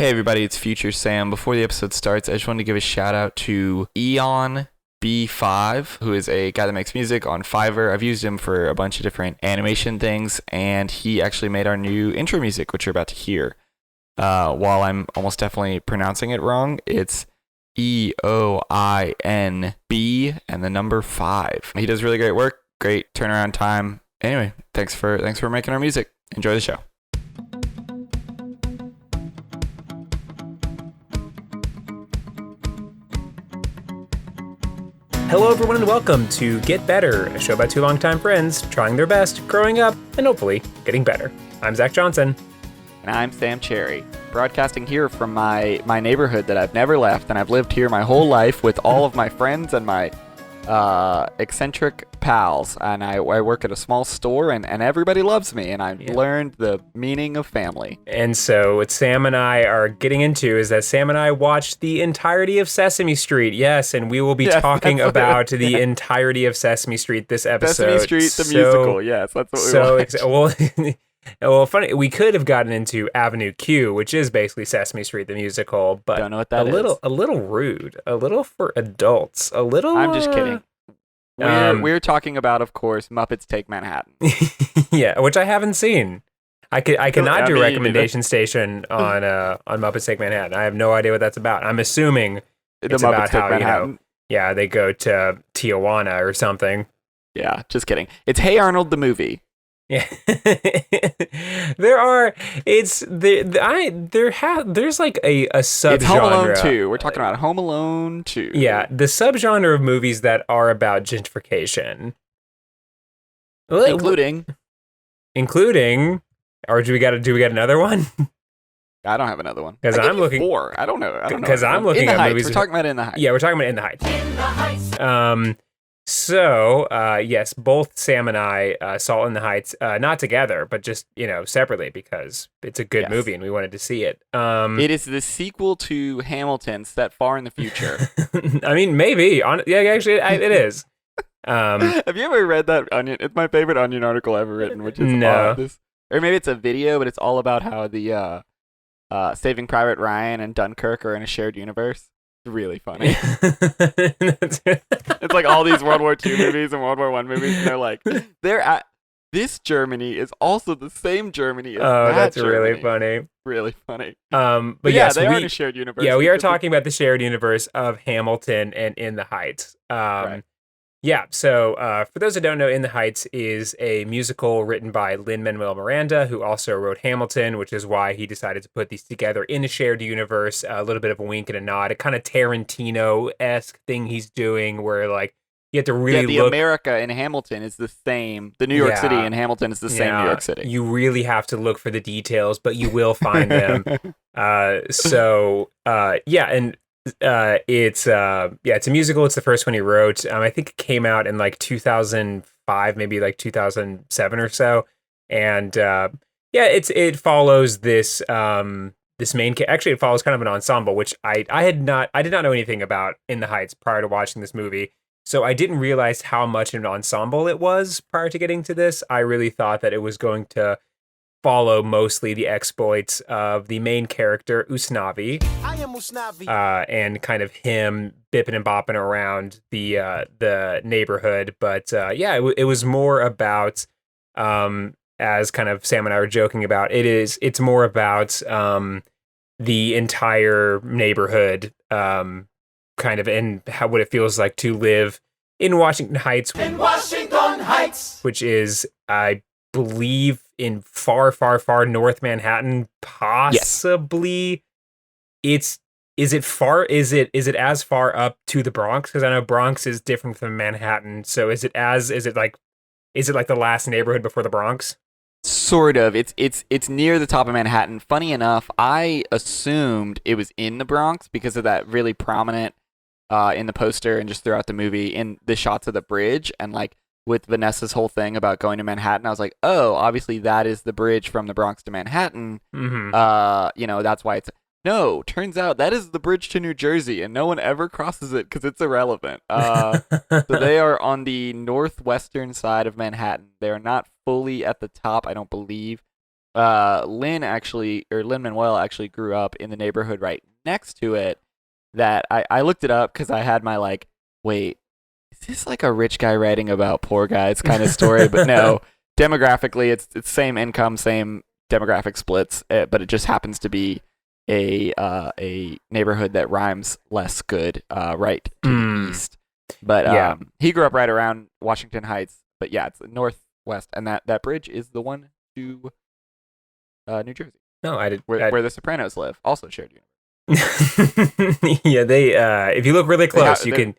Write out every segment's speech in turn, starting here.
Hey everybody, it's Future Sam. Before the episode starts, I just wanted to give a shout out to Eon B5, who is a guy that makes music on Fiverr. I've used him for a bunch of different animation things, and he actually made our new intro music, which you're about to hear. While I'm almost definitely pronouncing it wrong, it's EOINB and the number 5. He does really great work, great turnaround time. Anyway, thanks for making our music. Enjoy the show. Hello, everyone, and welcome to Get Better, a show about two longtime friends trying their best, growing up, and hopefully getting better. I'm Zach Johnson. And I'm Sam Cherry, broadcasting here from my neighborhood that I've never left, and I've lived here my whole life with all of my friends and my eccentric pals. And I work at a small store, and everybody loves me, and I've learned the meaning of family. And so what Sam and I are getting into is that Sam and I watched the entirety of Sesame Street. Yes, and we will be talking about the entirety of Sesame Street this episode. Sesame Street, the musical. Yes, that's what we watched. Well, funny, we could have gotten into Avenue Q, which is basically Sesame Street the musical, but don't know what that is. A little rude, a little for adults, a little. I'm just kidding. We're talking about, of course, Muppets Take Manhattan. Yeah, which I haven't seen. I cannot do recommendation station on Muppets Take Manhattan. I have no idea what that's about. I'm assuming it's about how they go to Tijuana or something. Yeah, just kidding. It's Hey Arnold the movie. Yeah, there's like a subgenre. It's Home Alone 2. We're talking about Home Alone 2. Yeah, the subgenre of movies that are about gentrification, including, or do we got another one? I don't have another one. Because I'm looking 4. I don't know. Because I'm looking at movies. We're talking about In the Heights. Yeah, we're talking about In the Heights. In the Heights. So, yes, both Sam and I saw In the Heights, not together, but just, separately because it's a good movie and we wanted to see it. It is the sequel to Hamilton set far in the future. I mean, maybe. Actually, it is. Have you ever read that Onion? It's my favorite Onion article ever written, which is or maybe it's a video, but it's all about how the Saving Private Ryan and Dunkirk are in a shared universe. It's really funny. It's like all these World War II movies and World War I movies, and they're at this Germany is also the same Germany as that that's Germany. Really funny. Really funny. But yes, they are in a shared universe. Yeah, we are talking about the shared universe of Hamilton and In the Heights. Right. Yeah, so for those that don't know, In the Heights is a musical written by Lin-Manuel Miranda, who also wrote Hamilton, which is why he decided to put these together in a shared universe, a little bit of a wink and a nod, a kind of Tarantino-esque thing he's doing where, you have to really look. America in Hamilton is the same. The New York City in Hamilton is the same New York City. You really have to look for the details, but you will find them. It's a musical. It's the first one he wrote. I think it came out in 2005, maybe 2007 or so. And it follows this main. Actually, it follows kind of an ensemble, which I did not know anything about In the Heights prior to watching this movie. So I didn't realize how much of an ensemble it was prior to getting to this. I really thought that it was going to follow mostly the exploits of the main character, Usnavi. I am Usnavi. And kind of him bipping and bopping around the neighborhood. But it was more about, as kind of Sam and I were joking about, it's more about the entire neighborhood, kind of, and what it feels like to live in Washington Heights. Which is, I believe, in far, far, far north Manhattan, possibly. Yes. Is it as far up to the Bronx? Because I know Bronx is different from Manhattan. So is it like the last neighborhood before the Bronx? Sort of. It's near the top of Manhattan. Funny enough, I assumed it was in the Bronx because of that really prominent in the poster and just throughout the movie in the shots of the bridge, and with Vanessa's whole thing about going to Manhattan, I was like, oh, obviously that is the bridge from the Bronx to Manhattan. Mm-hmm. That's why it's... No, turns out that is the bridge to New Jersey, and no one ever crosses it because it's irrelevant. So they are on the northwestern side of Manhattan. They are not fully at the top, I don't believe. Lin Manuel actually grew up in the neighborhood right next to it. That I looked it up because I had my like, wait, is this like a rich guy writing about poor guys kind of story? But no, demographically, it's same income, same demographic splits, but it just happens to be a neighborhood that rhymes less good, right to the east. But Yeah. he grew up right around Washington Heights. But yeah, it's the northwest, and that bridge is the one to New Jersey, No, I did. where the Sopranos live, also shared universe. Yeah, they if you look really close, They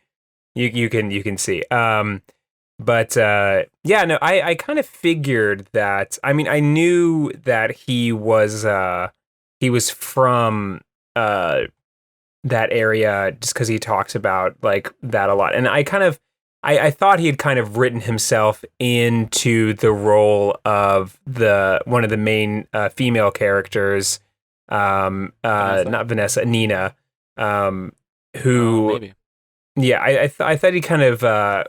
you can see. But yeah, no, I kind of figured that. I mean, I knew that he was from that area just because he talks about like that a lot, and I thought he had kind of written himself into the role of one of the main female characters, not Vanessa, Nina, who, maybe. yeah, I thought he kind of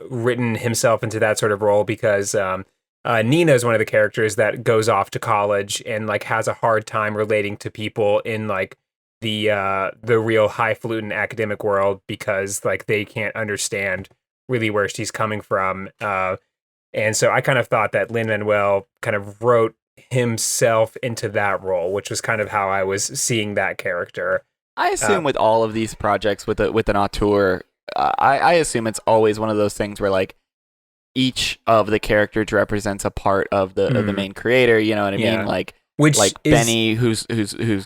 written himself into that sort of role because Nina is one of the characters that goes off to college and like has a hard time relating to people in like the real highfalutin academic world because like they can't understand really where she's coming from. And so I kind of thought that Lin-Manuel kind of wrote himself into that role, which was kind of how I was seeing that character. I assume with all of these projects with an auteur, I assume it's always one of those things where like each of the characters represents a part of the main creator. You know what I mean? Like Benny, who's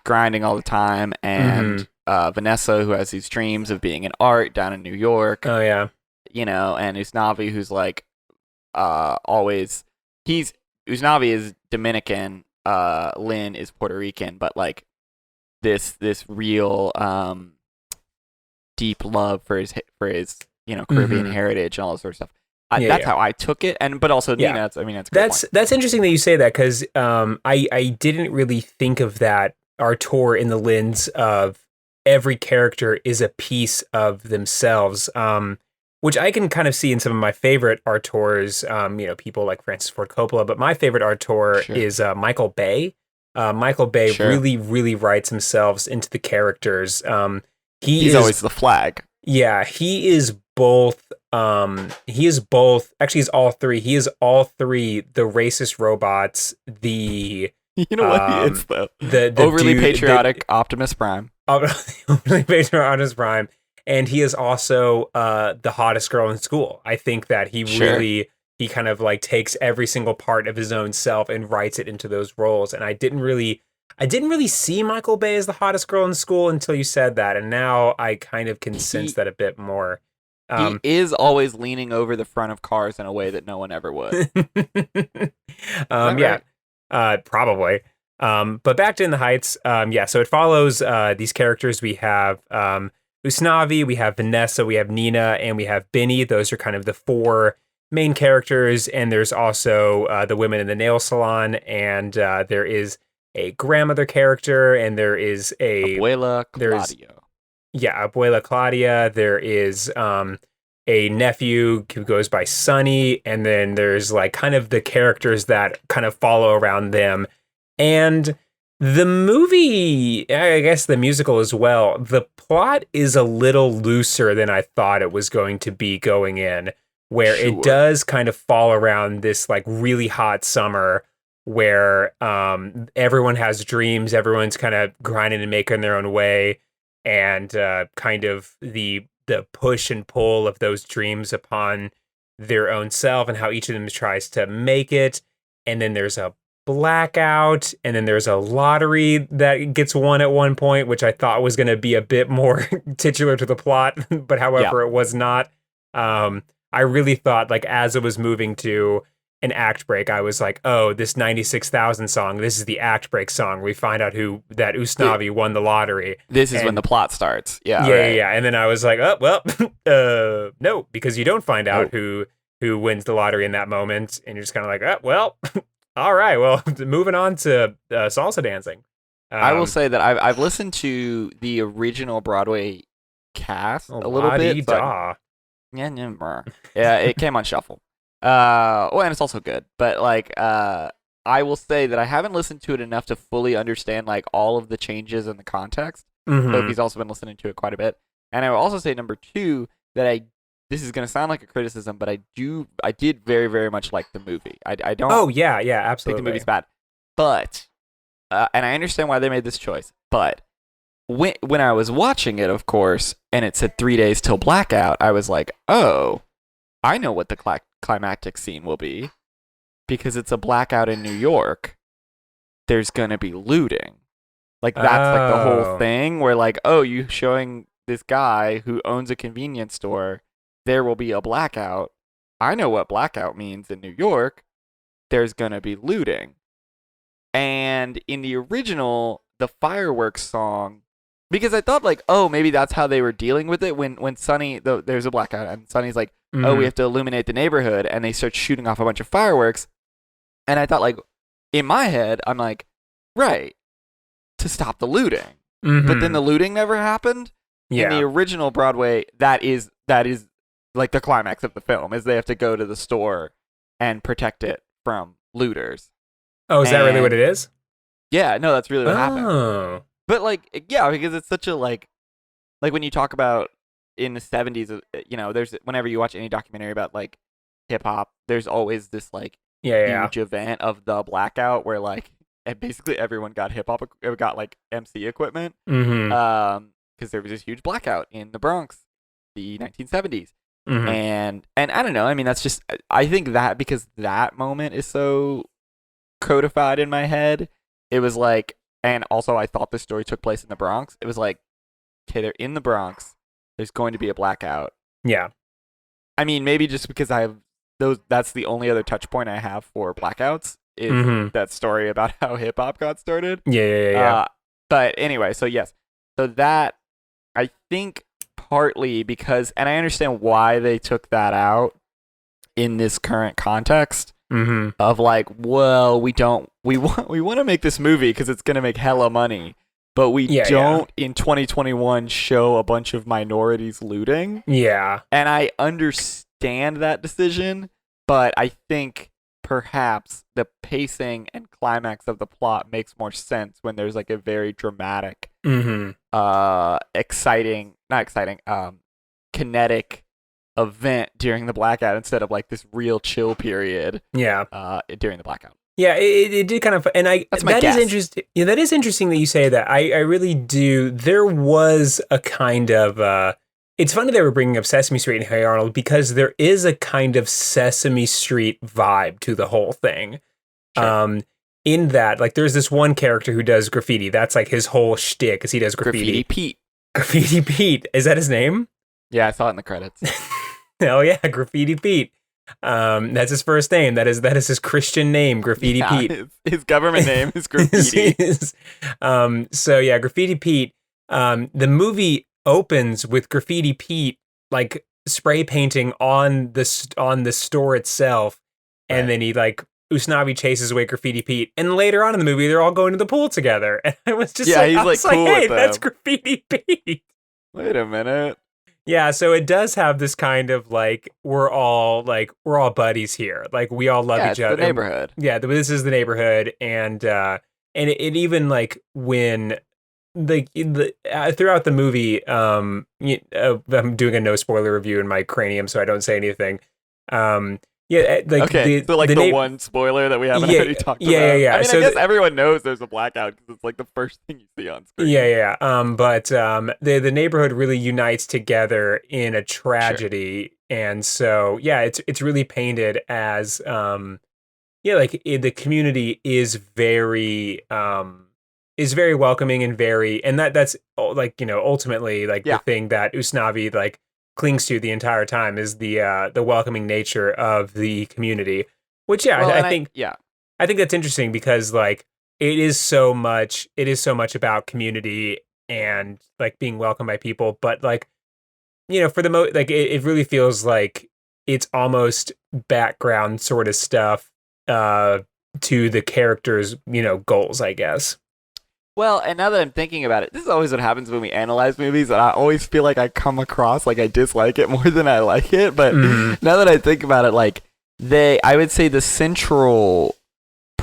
grinding all the time, and Vanessa, who has these dreams of being in art down in New York. Oh yeah. You know, and Usnavi, who's like Usnavi is Dominican, Lynn is Puerto Rican, but like this real deep love for his Caribbean heritage and all that sort of stuff. That's how I took it, but also Nina. That's a great point. That's interesting that you say that because I didn't really think of that auteur in the lens of every character is a piece of themselves. Which I can kind of see in some of my favorite auteurs, people like Francis Ford Coppola, but my favorite auteur is Michael Bay. Michael Bay really, really writes himself into the characters. He's always the flag. Yeah, he is both. Actually, he's all three. He is all three: the racist robots, the what he is though, the overly patriotic Optimus Prime, overly patriotic Optimus Prime. And he is also the hottest girl in school. I think that he kind of like takes every single part of his own self and writes it into those roles. And I didn't really see Michael Bay as the hottest girl in school until you said that. And now I kind of can sense that a bit more. He is always leaning over the front of cars in a way that no one ever would. Yeah, probably. But back to In the Heights. So it follows these characters. We have Usnavi, we have Vanessa, we have Nina, and we have Benny. Those are kind of the four main characters. And there's also the women in the nail salon, and there is a grandmother character, and there is Abuela Claudia. Abuela Claudia. There is a nephew who goes by Sonny, and then there's like kind of the characters that kind of follow around them. And the movie, I guess the musical as well, the plot is a little looser than I thought it was going to be going in, where it does kind of fall around this like really hot summer where everyone has dreams, everyone's kind of grinding and making their own way, and kind of the push and pull of those dreams upon their own self and how each of them tries to make it. And then there's a blackout, and then there's a lottery that gets won at one point, which I thought was going to be a bit more titular to the plot, but however it was not. I really thought like as it was moving to an act break, I was like, oh, this 96,000 song, this is the act break song. We find out that Usnavi won the lottery. This is when the plot starts. Yeah. And then I was like, oh, well, no, because you don't find out who wins the lottery in that moment. And you're just kind of like, oh, well, all right, well, moving on to Salsa Dancing. I will say that I've listened to the original Broadway cast a little bit. Yeah, it came on shuffle. And it's also good. But like, I will say that I haven't listened to it enough to fully understand like all of the changes in the context. Loki's also been listening to it quite a bit. And I will also say number 2 that this is going to sound like a criticism, but I did very, very much like the movie. I don't absolutely think the movie's bad. But and I understand why they made this choice. But when I was watching it, of course, and it said 3 days till blackout, I was like, "Oh, I know what the climactic scene will be because it's a blackout in New York. There's going to be looting." Like that's like the whole thing where like, "Oh, you showing this guy who owns a convenience store, there will be a blackout. I know what blackout means in New York. There's going to be looting." And in the original, the fireworks song, because I thought like, oh, maybe that's how they were dealing with it when Sonny, there's a blackout and Sonny's like, oh, we have to illuminate the neighborhood, and they start shooting off a bunch of fireworks. And I thought like, in my head, I'm like, right, to stop the looting. But then the looting never happened. In the original Broadway, that is like the climax of the film, is they have to go to the store and protect it from looters. Oh, is that really what it is? Yeah, no, that's really what happened. But like, yeah, because it's such a like when you talk about in the 70s, there's whenever you watch any documentary about like hip hop, there's always this like huge event of the blackout where like basically everyone got got like MC equipment. Because there was this huge blackout in the Bronx, the 1970s. And I don't know, I mean, that's just, I think that because that moment is so codified in my head, it was like, and also I thought the story took place in the Bronx. It was like, okay, they're in the Bronx, there's going to be a blackout. Yeah. I mean, maybe just because that's the only other touch point I have for blackouts is that story about how hip hop got started. Yeah. But anyway, so yes. So that, I think partly because, and I understand why they took that out in this current context of like, well, we want to make this movie because it's going to make hella money, but we don't in 2021 show a bunch of minorities looting. Yeah. And I understand that decision, but I think perhaps the pacing and climax of the plot makes more sense when there's like a very dramatic, kinetic event during the blackout instead of like this real chill period. During the blackout. Yeah, it did kind of, and that is interesting. Yeah, that is interesting that you say that. I really do. There was a kind of. It's funny they were bringing up Sesame Street and Hey Arnold because there is a kind of Sesame Street vibe to the whole thing. Sure. In that, like, there's this one character who does graffiti. That's like his whole shtick, is he does graffiti. Graffiti Pete. Graffiti Pete. Is that his name? Yeah, I saw it in the credits. Oh yeah, Graffiti Pete. That's his first name. That is his Christian name, Graffiti Pete. His government name is Graffiti. So yeah, Graffiti Pete. The movie opens with Graffiti Pete like spray painting on the store itself, and then he like Usnavi chases away Graffiti Pete, and later on in the movie they're all going to the pool together, and I was just he's like cool hey, with that's them. Graffiti Pete. Wait a minute. Yeah, so it does have this kind of like we're all buddies here, like we all love each other. The neighborhood. Yeah, this is the neighborhood, and it even like when. Throughout the movie, I'm doing a no spoiler review in my cranium, so I don't say anything. So the one spoiler that we haven't already talked about. Yeah. I mean, so I guess everyone knows there's a blackout because it's like the first thing you see on screen. But the neighborhood really unites together in a tragedy, and so it's really painted as the community is very welcoming and that's like, ultimately like the thing that Usnavi like clings to the entire time is the welcoming nature of the community, which I think that's interesting because like it is so much about community and like being welcomed by people, but like, for the most, like it really feels like it's almost background sort of stuff to the characters, goals, I guess. Well, and now that I'm thinking about it, this is always what happens when we analyze movies, and I always feel like I come across like I dislike it more than I like it. But now that I think about it, like I would say the central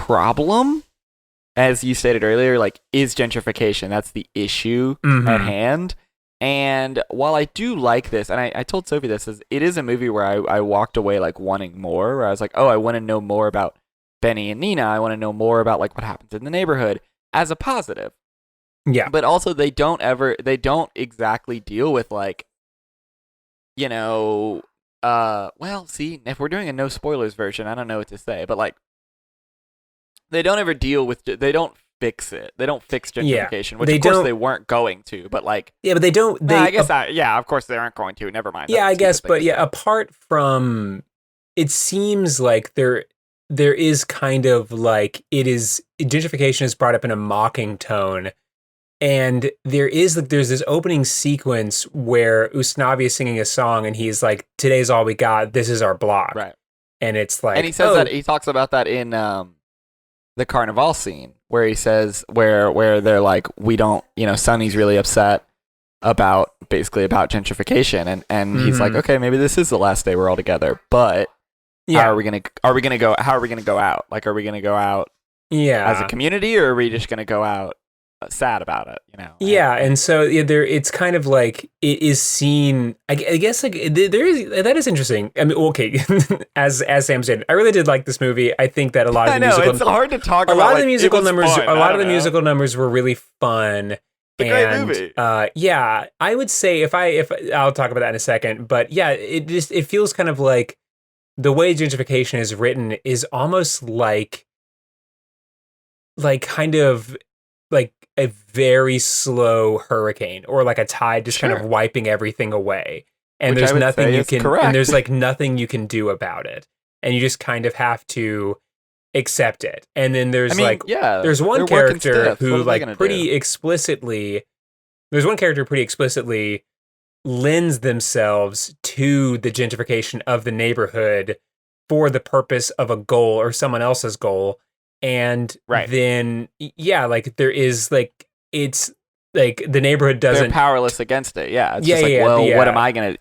problem, as you stated earlier, like, is gentrification. That's the issue at hand. And while I do like this, and I told Sophie this, it is a movie where I walked away like wanting more, where I was like, oh, I want to know more about Benny and Nina. I want to know more about like what happens in the neighborhood as a positive. Yeah. But also they don't exactly deal with like, well, see, if we're doing a no spoilers version, I don't know what to say, but like, they don't ever deal with, they don't fix it. They don't fix gentrification, which of course they weren't going to, but like, yeah, but they don't, of course they aren't going to, never mind. Yeah, I guess, but yeah, apart from, it seems like there is kind of like, gentrification is brought up in a mocking tone. And there's this opening sequence where Usnavi is singing a song and he's like, today's all we got. This is our block. Right. And it's like, and he says that, he talks about that in the Carnival scene where he says, where they're like, we don't, Sonny's really upset about gentrification. And he's like, okay, maybe this is the last day we're all together, but how are we going to go out? Like, are we going to go out as a community, or are we just going to go out sad about it, Yeah, and so it's kind of like it is seen. I guess like that is interesting. I mean, okay, as Sam said, I really did like this movie. I think that a lot of it's hard to talk about. A lot of the musical numbers were really fun. Great movie. Yeah, I would say if I'll talk about that in a second, but yeah, it feels kind of like the way gentrification is written is almost like kind of like a very slow hurricane, or like a tide just kind of wiping everything away. And there's nothing you can, and there's like nothing you can do about it. And you just kind of have to accept it. And then there's there's one character who like pretty explicitly lends themselves to the gentrification of the neighborhood for the purpose of a goal or someone else's goal. And then, like there is like, it's like the neighborhood doesn't. They're powerless against it. Yeah. It's what am I going to,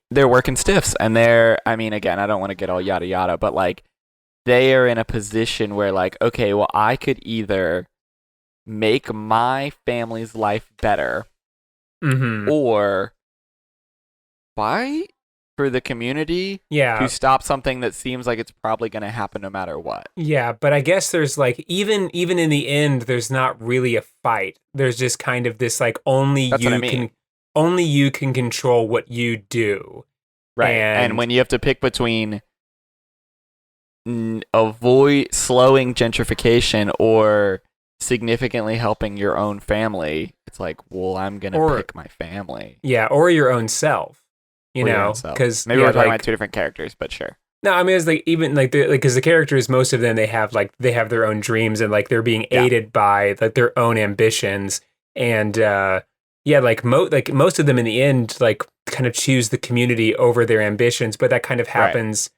they're working stiffs, and again, I don't want to get all yada yada, but like they are in a position where like, okay, well, I could either make my family's life better or fight for the community to stop something that seems like it's probably going to happen no matter what. Yeah, but I guess there's like, even in the end, there's not really a fight. There's just kind of this like, only you can control what you do. Right. And when you have to pick between avoid slowing gentrification or significantly helping your own family, it's like, well, I'm going to pick my family. Yeah, or your own self. Because maybe we're talking about two different characters, but sure. No, I mean, it's like even like because the characters, most of them, they have their own dreams, and like they're being aided by like their own ambitions, and most of them in the end like kind of choose the community over their ambitions, but that kind of happens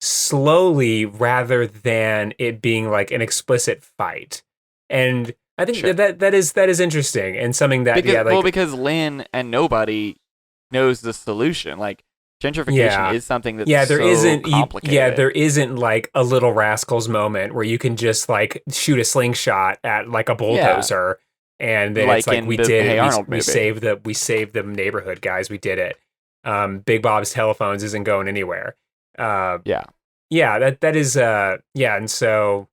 slowly rather than it being like an explicit fight, and I think that is interesting and something that because Lynn and nobody knows the solution. Like gentrification is something that's complicated. There isn't like a Little Rascals moment where you can just like shoot a slingshot at like a bulldozer and then it's like we saved the neighborhood, guys, we did it. Big Bob's Telephones isn't going anywhere. And so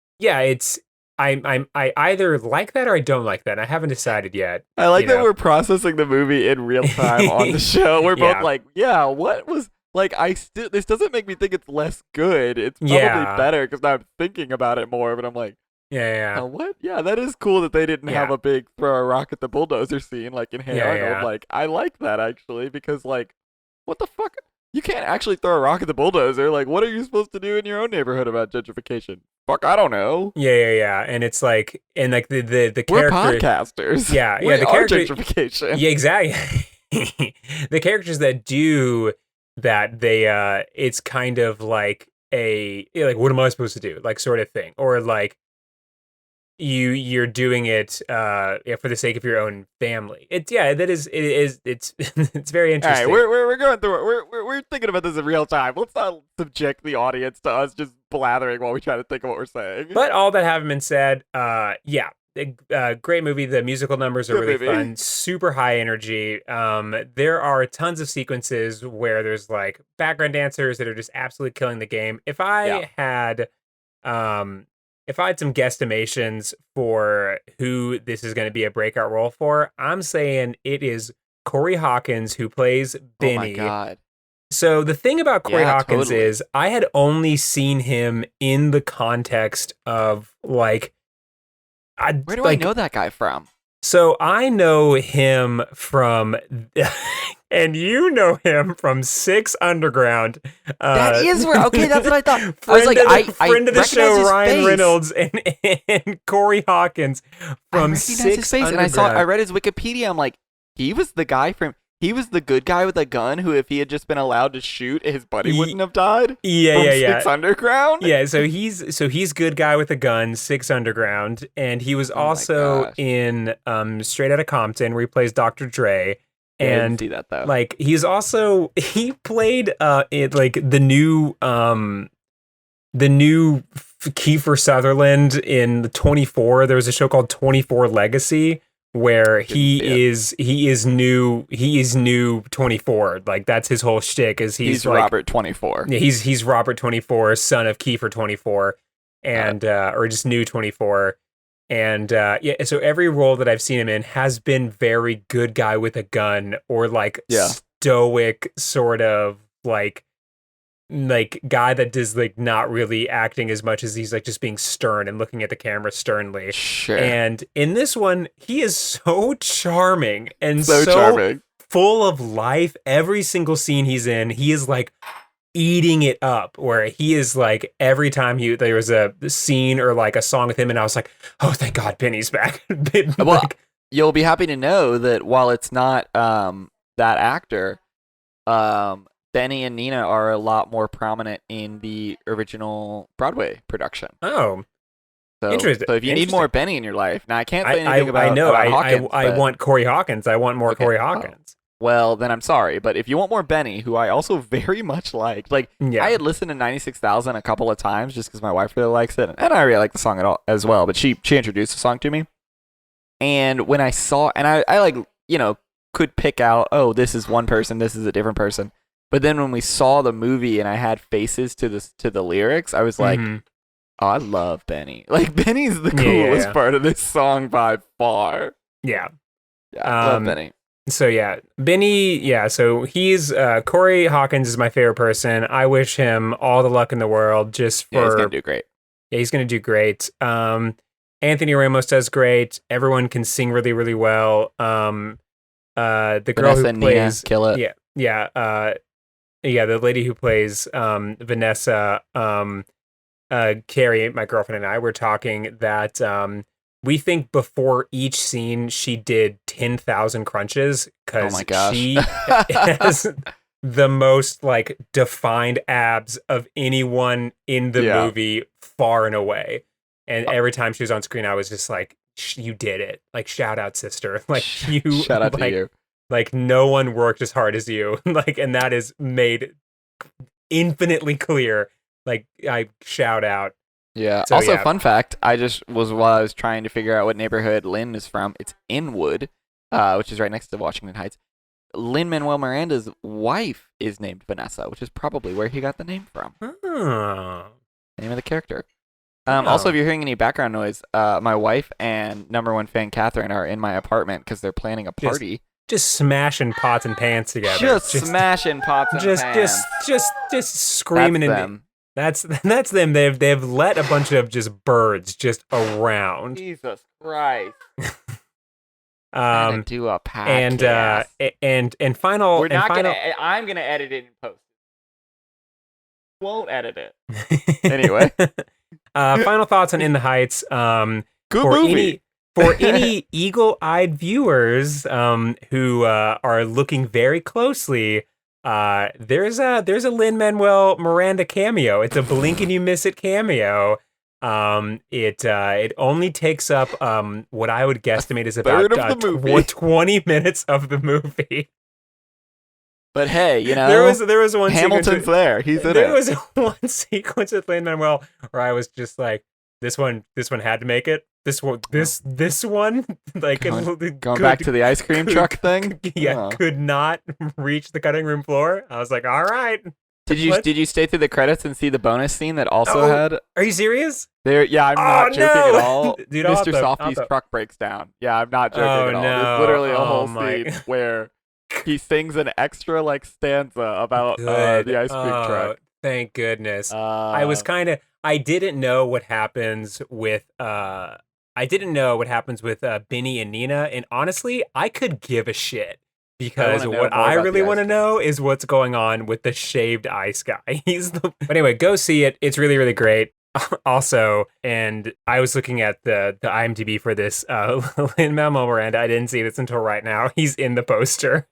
it's I either like that or I don't like that. I haven't decided yet. I like that we're processing the movie in real time on the show. We're both like, what was like? This doesn't make me think it's less good. It's probably better because now I'm thinking about it more. But I'm like, what? Yeah, that is cool that they didn't have a big throw a rock at the bulldozer scene like in Hey Arnold. Like, I like that actually because like, what the fuck? You can't actually throw a rock at the bulldozer. Like, what are you supposed to do in your own neighborhood about gentrification? Fuck, I don't know. Yeah. And it's like, and like the character. We're podcasters. Yeah. The character gentrification. Yeah, exactly. The characters that do that, it's kind of like like, what am I supposed to do? Like, sort of thing, or like you're doing it for the sake of your own family. It's it's very All right, interesting. we're going through it. We're thinking about this in real time. Let's not subject the audience to us just blathering while we try to think of what we're saying. But all that having been said, yeah, great movie. The musical numbers are Good really movie. fun, super high energy. There are tons of sequences where there's like background dancers that are just absolutely killing the game. Um, if I had some guesstimations for who this is going to be a breakout role for, I'm saying it is Corey Hawkins, who plays Oh my Benny. god. So the thing about Corey Yeah, Hawkins totally. is I had only seen him in the context of like Where do I know that guy from? So I know him from and you know him from Six Underground. That is where. Okay, that's what I thought. I was Friend like, of the, I friend of the recognize show, his Ryan face. Reynolds and Corey Hawkins I from recognize Six his face, and Underground. I read his Wikipedia. I'm like, he was the guy from. He was the good guy with a gun who, if he had just been allowed to shoot, his buddy wouldn't have died. Yeah, from yeah, yeah. Six Underground. Yeah, so he's good guy with a gun, Six Underground, and he was Oh my also gosh. in Straight Outta Compton, where he plays Dr. Dre. Yeah, I didn't And see that though. like he played like the new Kiefer Sutherland in the 24. There was a show called 24 Legacy where Didn't see he is new 24. Like that's his whole shtick is he's like, Robert 24. yeah, he's Robert 24, son of Kiefer 24, and or just new 24. And yeah, so every role that I've seen him in has been very good guy with a gun or like Yeah. stoic sort of like guy that does like not really acting as much as he's like just being stern and looking at the camera sternly. Sure. And in this one, he is so charming and so charming. full of life. Every single scene he's in, he is like eating it up, where he is like every time there was a scene or like a song with him and I was like, oh thank God Benny's back. Well, you'll be happy to know that while it's not that actor, Benny and Nina are a lot more prominent in the original Broadway production. Oh, So, interesting. So if you need more Benny in your life, now I can't say anything I about know about I Hawkins, I but- want Corey Hawkins. I want more Okay. Corey Oh. Hawkins. Well, then I'm sorry, but if you want more Benny, who I also very much liked, like Yeah. I had listened to 96,000 a couple of times just because my wife really likes it, and I really like the song as well. But she introduced the song to me, and when I saw, and I like could pick out, oh, this is one person, this is a different person. But then when we saw the movie and I had faces to the lyrics, I was like, Mhm. oh, I love Benny. Like Benny's the Yeah, coolest yeah. part of this song by far. Yeah. Yeah, I love Um, Benny. So yeah, Benny. Yeah, so he's Corey Hawkins is my favorite person. I wish him all the luck in the world. Just Yeah, he's for gonna do great. yeah, he's gonna do great. Anthony Ramos does great. Everyone can sing really, really well. The girl Vanessa who and Nina plays kill it. yeah, the lady who plays Vanessa, Carrie, my girlfriend and I were talking that we think before each scene she did 10,000 crunches Oh because my gosh. she has the most like defined abs of anyone in the Yeah. movie far and away. And every time she was on screen, I was just like, you did it. Like, shout out, sister. Like, you. Shout out like, to you. Like, no one worked as hard as you. Like, and that is made infinitely clear. Like, I shout out. Yeah. So, Also, yeah. fun fact: while I was trying to figure out what neighborhood Lynn is from. It's Inwood, which is right next to Washington Heights. Lin-Manuel Miranda's wife is named Vanessa, which is probably where he got the name from. Oh. Name of the character. Oh. Also, if you're hearing any background noise, my wife and number one fan Catherine are in my apartment because they're planning a party. Just smashing pots and pans together. Just smashing pots and pans. Just screaming. That's and them. That's them. They've let a bunch of just birds just around. Jesus Christ. Do a podcast. And final. We're and not final, gonna. I'm gonna edit it in post. Won't edit it. Anyway. Final thoughts on In the Heights. Good for movie. Any eagle-eyed viewers who are looking very closely, there's a Lin-Manuel Miranda cameo. It's a blink and you miss it cameo. It only takes up what I would guesstimate is about third of the movie. 20 minutes of the movie. But hey, there was one Hamilton's there. He's in there it. was one sequence with Lin-Manuel where I was just like, this one had to make it. This one, like going back to the ice cream truck thing. Yeah, could not reach the cutting room floor. I was like, all right. Did you stay through the credits and see the bonus scene that also had? Are you serious? There, yeah, I'm not joking at all. Dude, Mr. Softy's truck breaks down. Yeah, I'm not joking at all. No. There's literally a whole scene where he sings an extra like stanza about the ice cream truck. Thank goodness. I didn't know what happens with Benny and Nina, and honestly, I could give a shit. Because what I really want to know is what's going on with the shaved ice guy. But anyway, go see it. It's really, really great. Also, and I was looking at the IMDb for this Lin-Manuel Miranda. I didn't see this until right now. He's in the poster.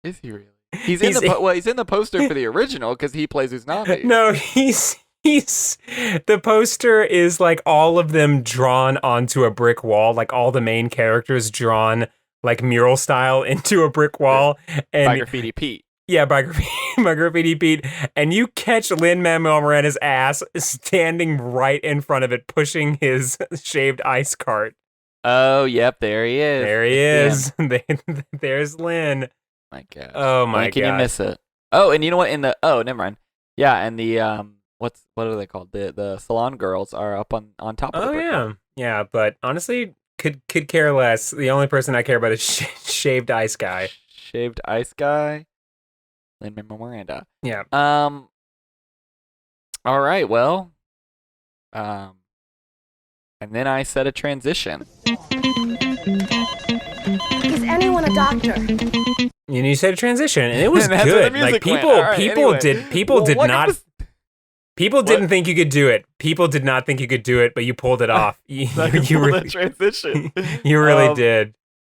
Is he really? He's in the poster for the original because he plays Usnavi. No, he's the poster is like all of them drawn onto a brick wall, like all the main characters drawn like mural style into a brick wall. And by Graffiti Pete. Yeah, by Graffiti Pete. And you catch Lin-Manuel Miranda's ass standing right in front of it, pushing his shaved ice cart. Oh, yep, there he is. There he is. There's Lin. My God. Oh my God. Can you miss it? Oh, and you know what? Never mind. Yeah, and the what are they called? The salon girls are up on top of the brick wall. Yeah, but honestly, could care less. The only person I care about is shaved ice guy. Shaved ice guy. Lin-Manuel Miranda. Yeah. All right. Well. And then I said a transition. Is anyone a doctor? And you said a transition, and it was good. Like people didn't think you could do it. People did not think you could do it, but you pulled it off. You really transition. You really did.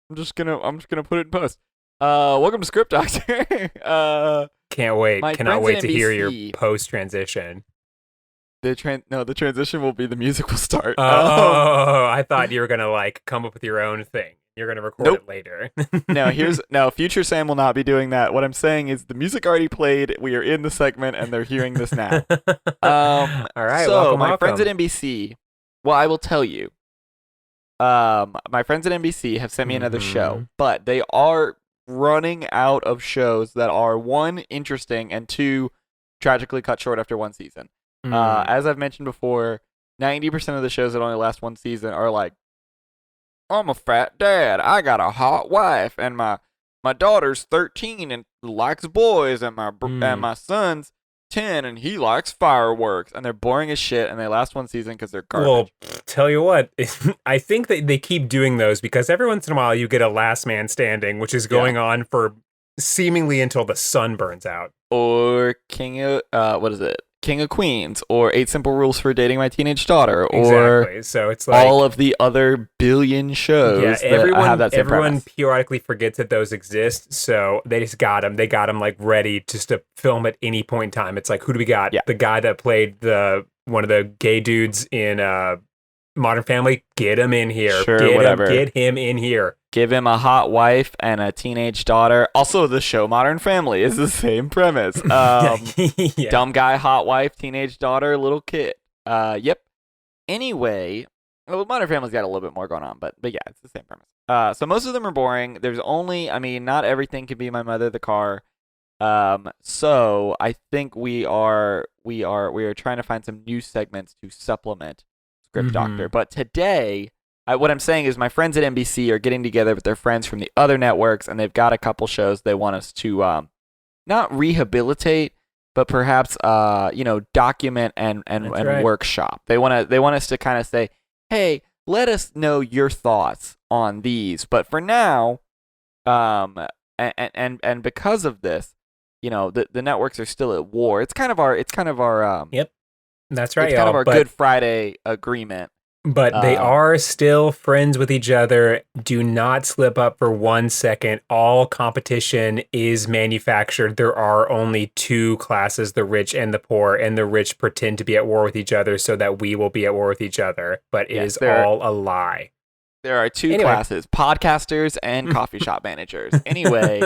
I'm just gonna put it in post. Welcome to Script Doctor. Can't wait. Cannot wait to hear your post transition. The transition will be the music will start. I thought you were gonna like come up with your own thing. You're gonna record it later. No, future Sam will not be doing that. What I'm saying is the music already played. We are in the segment, and they're hearing this now. All right. So my friends at NBC. Well, I will tell you. My friends at NBC have sent me another show, but they are running out of shows that are one interesting and two tragically cut short after one season. As I've mentioned before, 90% of the shows that only last one season are like, I'm a fat dad. I got a hot wife, and my daughter's 13 and likes boys, and my son's 10 and he likes fireworks. And they're boring as shit, and they last one season because they're garbage. Well, tell you what, I think that they keep doing those because every once in a while you get a Last Man Standing, which is going on for seemingly until the sun burns out. Or King of Queens, or 8 Simple Rules for Dating My Teenage Daughter, or exactly. So it's like all of the other billion shows. Yeah, everyone periodically forgets that those exist, so they just got them. They got them like ready just to film at any point in time. It's like, who do we got? Yeah. The guy that played one of the gay dudes in Modern Family. Get him in here. Sure, whatever. Get him in here. Give him a hot wife and a teenage daughter. Also, the show Modern Family is the same premise. Yeah. Dumb guy, hot wife, teenage daughter, little kid. Yep. Anyway, well, Modern Family's got a little bit more going on, but yeah, it's the same premise. So most of them are boring. There's only, not everything can be My Mother the Car. So I think we are trying to find some new segments to supplement Script Doctor. But today, what I'm saying is my friends at NBC are getting together with their friends from the other networks, and they've got a couple shows they want us to not rehabilitate, but perhaps document and workshop. They want us to kind of say, hey, let us know your thoughts on these. But for now, and because of this, the networks are still at war. It's kind of our Yep. That's right. It's kind of our Good Friday agreement But they are still friends with each other. Do not slip up for 1 second. All competition is manufactured. There are only two classes, the rich and the poor, and the rich pretend to be at war with each other so that we will be at war with each other. But it is all a lie. There are two classes, podcasters and coffee shop managers. Anyway.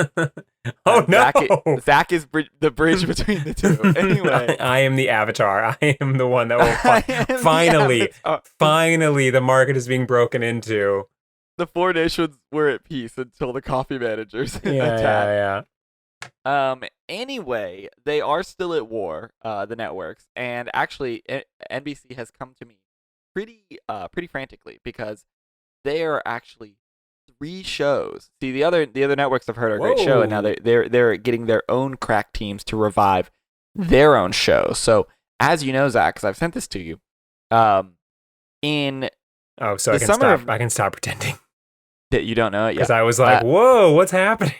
No. Zach is the bridge between the two. Anyway. I am the avatar. I am the one that will finally, the market is being broken into. The four nations were at peace until the coffee managers attacked. Yeah. Anyway, they are still at war, the networks. And actually, NBC has come to me pretty frantically because there are actually 3 shows. See, the other networks have heard our great show, and now they're getting their own crack teams to revive their own show. So, as you know, Zach, because I've sent this to you, I can stop pretending that you don't know it yet. Because I was like, whoa, what's happening?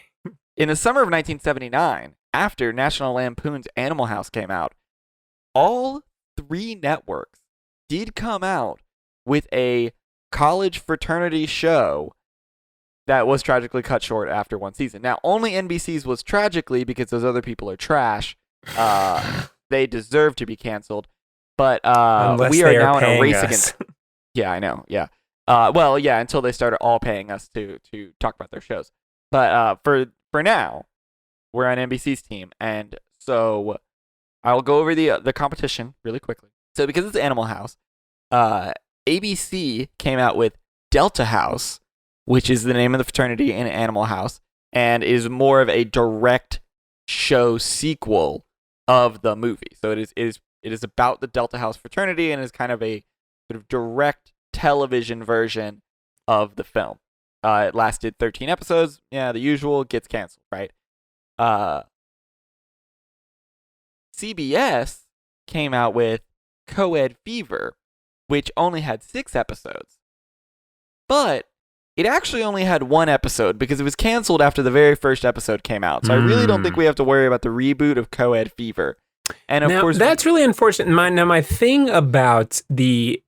In the summer of 1979, after National Lampoon's Animal House came out, all 3 networks did come out with a college fraternity show that was tragically cut short after 1 season. Now, only NBC's was tragically because those other people are trash. They deserve to be canceled. But we are now in a race against. Yeah, I know. Yeah. Until they started all paying us to talk about their shows. But for now, we're on NBC's team, and so I'll go over the competition really quickly. So because it's Animal House, ABC came out with Delta House, which is the name of the fraternity in Animal House, and is more of a direct show sequel of the movie. So it is about the Delta House fraternity and is kind of a sort of direct television version of the film. It lasted 13 episodes. Yeah, the usual, gets canceled, right? CBS came out with Co-Ed Fever, which only had 6 episodes. But it actually only had 1 episode because it was canceled after the very first episode came out. So I really don't think we have to worry about the reboot of Co-Ed Fever. And of course, that's really unfortunate. My thing about the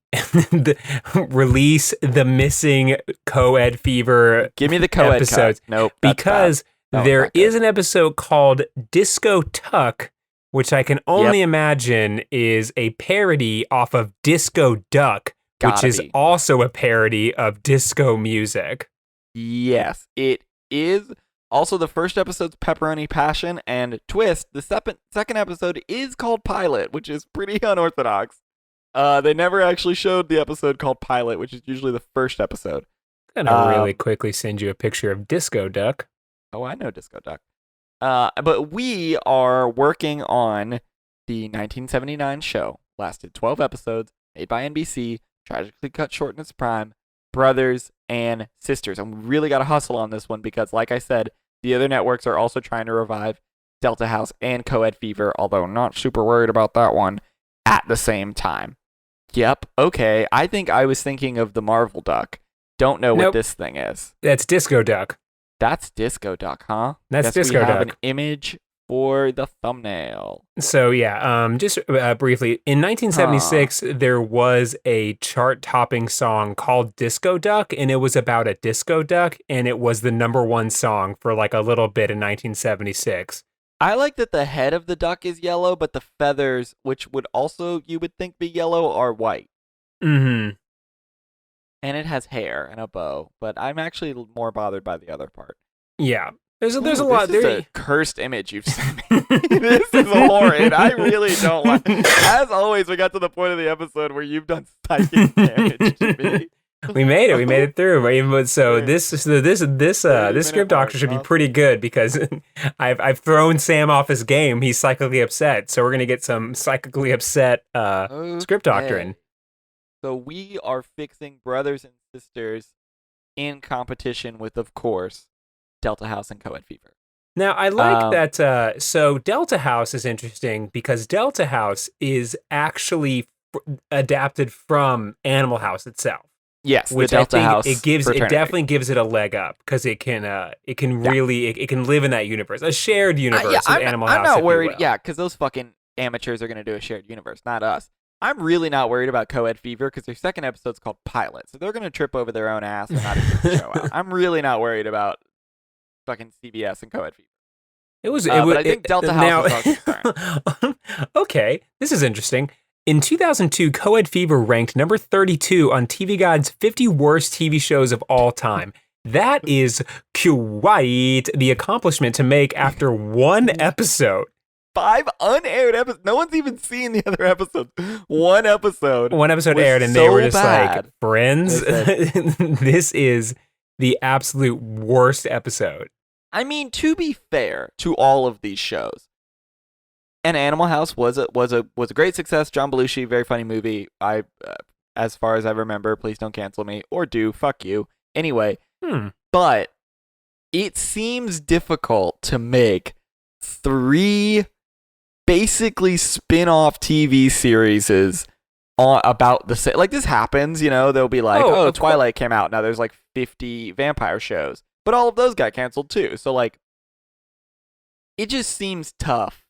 release the missing Co-Ed Fever give me the Co-Ed episodes. Nope. Because there is an episode called Disco Tuck, which I can only imagine is a parody off of Disco Duck, which is also a parody of disco music. Yes, it is. Also, the first episode's Pepperoni Passion, and twist, the second episode is called Pilot, which is pretty unorthodox. They never actually showed the episode called Pilot, which is usually the first episode. I'm gonna really quickly send you a picture of Disco Duck. Oh, I know Disco Duck. But we are working on the 1979 show. Lasted 12 episodes, made by NBC, tragically cut short in its prime, brothers and sisters. And we really got to hustle on this one because, like I said, the other networks are also trying to revive Delta House and Co-Ed Fever, although not super worried about that one, at the same time. Yep, okay. I think I was thinking of the Marvel Duck. Don't know what this thing is. That's Disco Duck. That's Disco Duck, huh? That's Disco Duck. We have an image for the thumbnail. So just briefly, in 1976, there was a chart-topping song called Disco Duck, and it was about a disco duck, and it was the #1 song for like a little bit in 1976. I like that the head of the duck is yellow, but the feathers, which would also, you would think, be yellow, are white. Mm-hmm. And it has hair and a bow, but I'm actually more bothered by the other part. Yeah. There's a lot. This is a cursed image you've sent me. This is horrid. I really don't like. As always, we got to the point of the episode where you've done psychic damage to me. We made it. We made it through. So this script doctor should be pretty good because I've thrown Sam off his game. He's psychically upset. So we're gonna get some psychically upset script doctoring. So we are fixing brothers and sisters in competition with, of course, Delta House and Co-Ed Fever. Now, I like that. So Delta House is interesting because Delta House is actually adapted from Animal House itself. Yes, which the Delta I think House it definitely gives it a leg up because it can live in that universe, a shared universe with Animal House. I'm not worried. Yeah, because those fucking amateurs are going to do a shared universe, not us. I'm really not worried about Co-Ed Fever because their second episode's called Pilot, so they're gonna trip over their own ass and not even get the show out. I'm really not worried about fucking CBS and Co-Ed Fever. But I think Delta House is our concern. Okay, this is interesting. In 2002, Co-Ed Fever ranked number 32 on TV Guide's 50 worst TV shows of all time. That is quite the accomplishment to make after one episode. 5 unaired episodes. No one's even seen the other episodes. One episode Aired, and they were just bad. like, friends, this is the absolute worst episode. I mean, to be fair to all of these shows, and Animal House was a great success. John Belushi, very funny movie. As far as I remember, please don't cancel me, or do, fuck you. Anyway, but it seems difficult to make 3 basically spin-off TV series about the same. Like, this happens, they'll be like, Twilight came out, now there's like 50 vampire shows. But all of those got canceled too. So, like, it just seems tough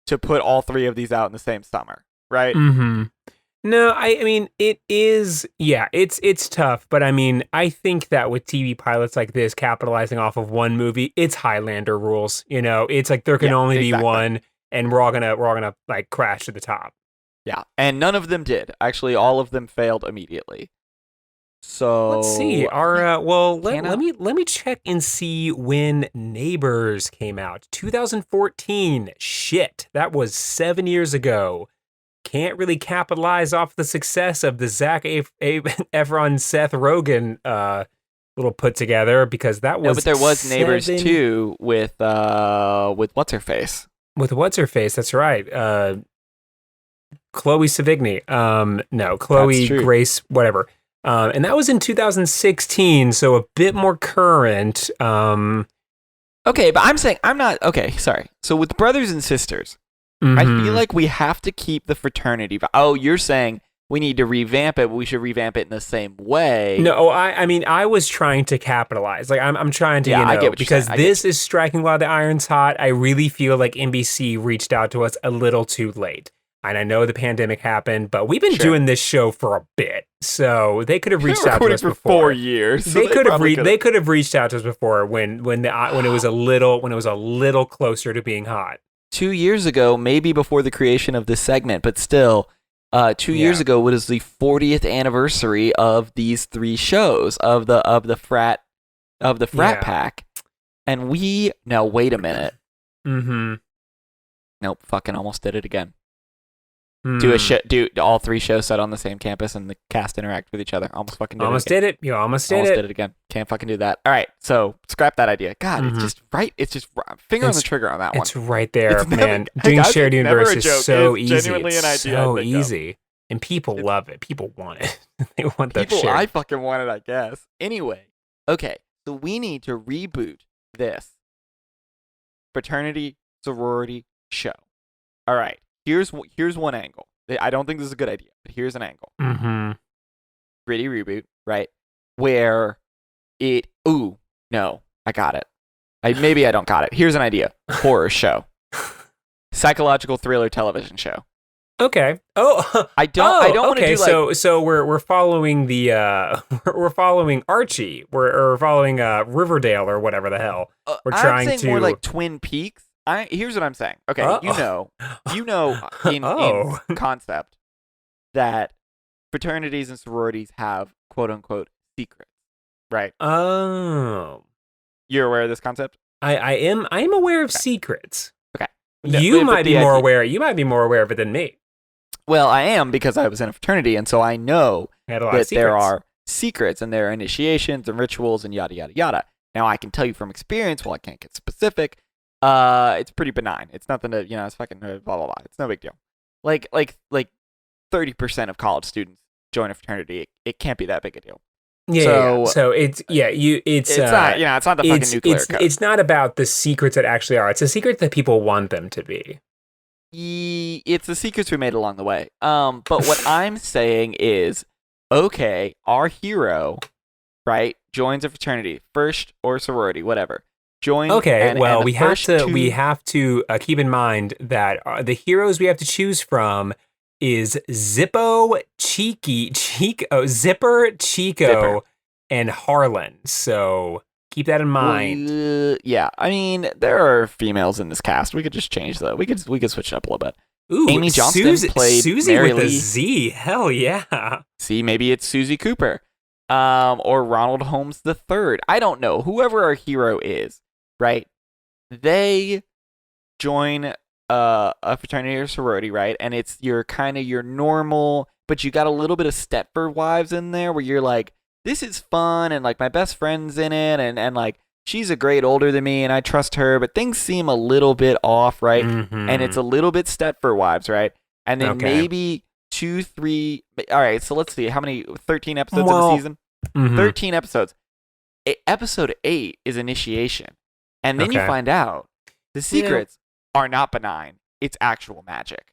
to put all 3 of these out in the same summer, right? Mm-hmm. No, I mean, it is, it's tough. But I mean, I think that with TV pilots like this, capitalizing off of one movie, it's Highlander rules. It's like there can only be one, and we're all gonna like crash to the top. Yeah, and none of them did. Actually, all of them failed immediately. So let's see. Let me check and see when Neighbors came out. 2014. Shit, that was 7 years ago. Can't really capitalize off the success of the Zac Efron, Seth Rogen little put together because that was. No, but there was Neighbors 2 with what's her face. With what's her face? That's right. Chloe Sevigny. No, Chloe Grace, whatever. And that was in 2016, so a bit more current. Okay, but I'm saying I'm not okay. Sorry. So with brothers and sisters, I feel like we have to keep the fraternity. Oh, you're saying we need to revamp it, but we should revamp it in the same way. No, I mean, I was trying to capitalize. Like, I'm trying to, I get what because this is striking while the iron's hot. I really feel like NBC reached out to us a little too late. And I know the pandemic happened, but we've been doing this show for a bit, so they could have reached out to us before. 4 years. So they could have reached out to us before when it was a little closer to being hot. 2 years ago, maybe before the creation of this segment, but still, 2 years ago was the 40th anniversary of these 3 shows of the frat pack, and now wait a minute. Mm-hmm. Nope, fucking almost did it again. Do all 3 shows set on the same campus and the cast interact with each other. Almost fucking did it again. You almost did it again. Can't fucking do that. All right, so scrap that idea. God, it's just right. It's just finger on the trigger on that one. It's right there, man. Doing shared universe is so easy. Genuinely an idea. So easy, and people love it. People want it. They want that shit. I fucking want it, I guess. Anyway, okay, so we need to reboot this fraternity sorority show. All right. Here's one angle. I don't think this is a good idea, but here's an angle. Mm-hmm. Gritty reboot, right? Where it... Ooh, no, I got it. Maybe I don't got it. Here's an idea. Horror show. Psychological thriller television show. Okay. Oh, I don't want to do like... So we're following we're following Archie. We're following Riverdale or whatever the hell. I'm saying more like Twin Peaks. Here's what I'm saying. Okay, you know, in concept that fraternities and sororities have quote unquote secrets, right? Oh, you're aware of this concept? I am aware of secrets. Okay, you might be more aware. You might be more aware of it than me. Well, I am because I was in a fraternity, and so I know that there are secrets and there are initiations and rituals and yada yada yada. Now I can tell you from experience. Well, I can't get specific. It's pretty benign. It's nothing to, it's fucking blah, blah, blah. It's no big deal. Like 30% of college students join a fraternity. It can't be that big a deal. Yeah. So it's not the fucking nuclear code. It's not about the secrets that actually are. It's a secret that people want them to be. It's the secrets we made along the way. But what I'm saying is, okay, our hero, right, joins a fraternity, first or sorority, whatever. Okay, we have to keep in mind that the heroes we have to choose from is Zippo, Zipper, Chico, Zipper. and Harlan. So keep that in mind. Yeah, I mean, there are females in this cast. We could just change that. We could switch it up a little bit. Ooh, Amy Johnston played Susie Mary with a Lee. Z. Hell yeah. See, maybe it's Susie Cooper, or Ronald Holmes III. I don't know. Whoever our hero is, right? They join a fraternity or sorority, right? And it's your normal, but you got a little bit of Stepford Wives in there, where you're like, this is fun, and like my best friend's in it, and like she's a grade older than me, and I trust her, but things seem a little bit off, right? Mhm. And it's a little bit Stepford Wives, right? And then Okay. maybe 2, 3. All right, so let's see. How many? 13 episodes Well, of the season? Mhm. 13 episodes. Episode 8 is initiation. And then you Okay. find out the You know- secrets are not benign. It's actual magic.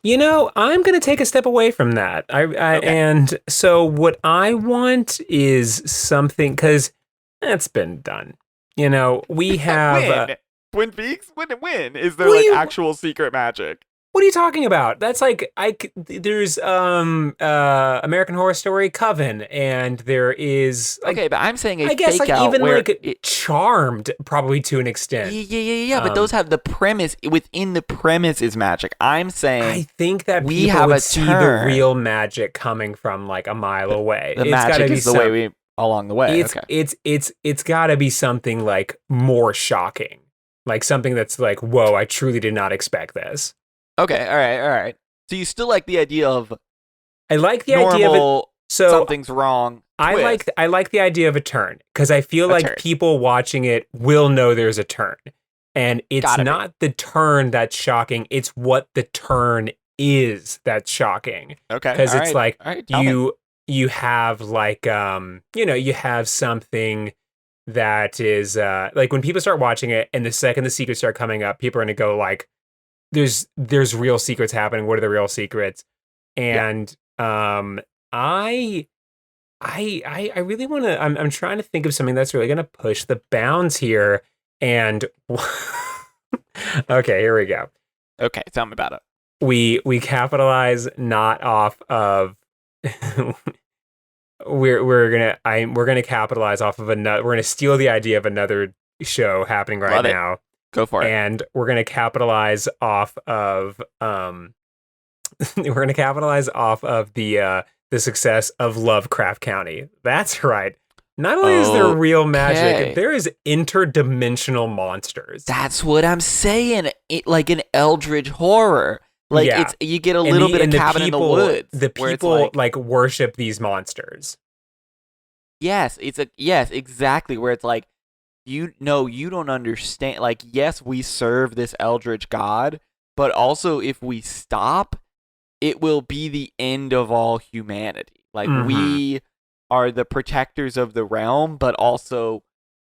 You know, I'm going to take a step away from that. Okay. And so what I want is something, because that's been done. You know, we have... Twin Peaks? When is there What do like you- actual secret magic? What are you talking about? That's like there's American Horror Story Coven, and there is like, Okay, but I'm saying I guess fake like out even where like Charmed, probably to an extent. yeah, but Um, those have the premise. Within the premise is magic. I'm saying I think that we people have would a see the turn. real magic coming from like a mile away. the It's gotta magic be is the way we along the way. It's Okay. it's got to be something like more shocking, like something that's like, whoa, I truly did not expect this. Okay, all right. So you still like the idea of I like the idea of it. normal, So something's wrong. I twist. like the idea of a turn, because I feel A like turn. people watching it will know there's a turn, and it's Gotta be. not the turn that's shocking. It's what the turn is that's shocking, Okay, because all it's right, like all right, tell me. you have like you have something that is like when people start watching it, and the second the secrets start coming up, people are gonna go like, there's real secrets happening. What are the real secrets? And I really want to. I'm trying to think of something that's really going to push the bounds here. And okay, here we go. Okay, tell me about it. We capitalize not off of. we're gonna capitalize off of another. We're gonna steal the idea of another show happening right Love it. now, Go for it. and we're gonna capitalize off of we're gonna capitalize off of the success of Lovecraft County. That's right. Not only is there real Okay. magic, there is interdimensional monsters. That's what I'm saying. Like an eldritch horror. Like Yeah. it's you get a And little the- bit of and the cabin in the people- woods. The where it's people like worship these monsters. yes, exactly. Where it's like you don't understand. Like yes, we serve this eldritch god, but also if we stop, it will be the end of all humanity. Like Mhm. we are the protectors of the realm, but also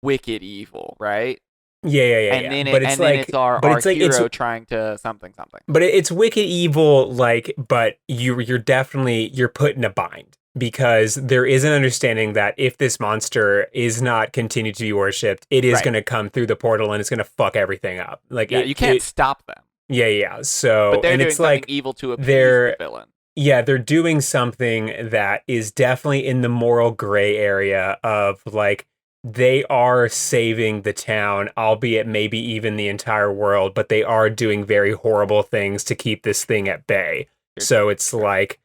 wicked evil, right? Yeah. And then But then it's our it's like- hero trying to something. But it's wicked evil, like, but you're definitely put in a bind, because there is an understanding that if this monster is not continued to be worshipped, it is Right. going to come through the portal and it's going to fuck everything up. Like, Yeah, you can't stop them. Yeah. So, But they're and doing it's something like, evil to appease they're- the villain. yeah, they're doing something that is definitely in the moral gray area of like, they are saving the town, albeit maybe even the entire world, but they are doing very horrible things to keep this thing at bay. Sure. So it's like,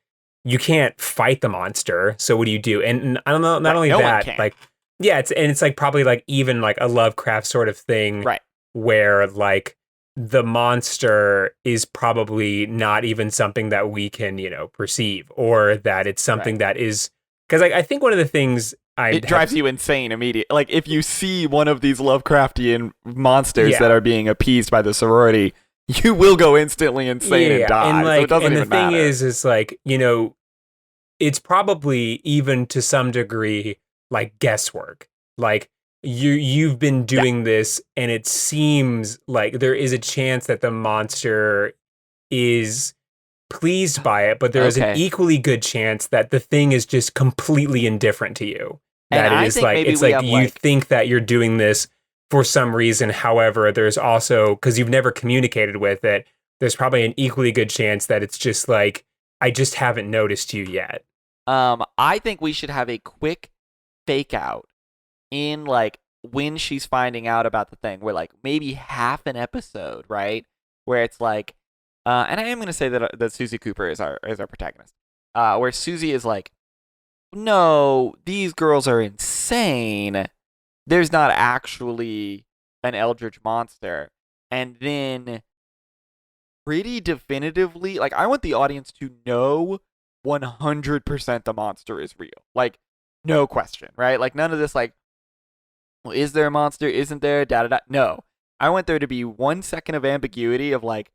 you can't fight the monster. So what do you do? And I don't know, not Right, only no one that, can. like, yeah, it's like probably like even like a Lovecraft sort of thing, Right. where like the monster is probably not even something that we can, perceive, or that it's something that is, because I think one of the things It drives you insane immediately. Like if you see one of these Lovecraftian monsters Yeah. that are being appeased by the sorority, you will go instantly insane and die. And like, so it doesn't and the even thing matter. is like, it's probably even to some degree like guesswork. Like you've been doing this, and it seems like there is a chance that the monster is pleased by it, but there is an Okay. equally good chance that the thing is just completely indifferent to you. And That I it is think like, maybe it's we like have, you like- think that you're doing this for some reason. However, there's also, because you've never communicated with it, there's probably an equally good chance that it's just like I just haven't noticed you yet. I think we should have a quick fake out in like when she's finding out about the thing. Where like maybe half an episode, right? Where it's like, and I am gonna say that Susie Cooper is our protagonist. Where Susie is like, no, these girls are insane. There's not actually an eldritch monster. And then pretty definitively, like, I want the audience to know 100% the monster is real. Like, no question, right? Like, none of this, like, well, is there a monster? Isn't there? Da-da-da. No. I want there to be 1 second of ambiguity of, like,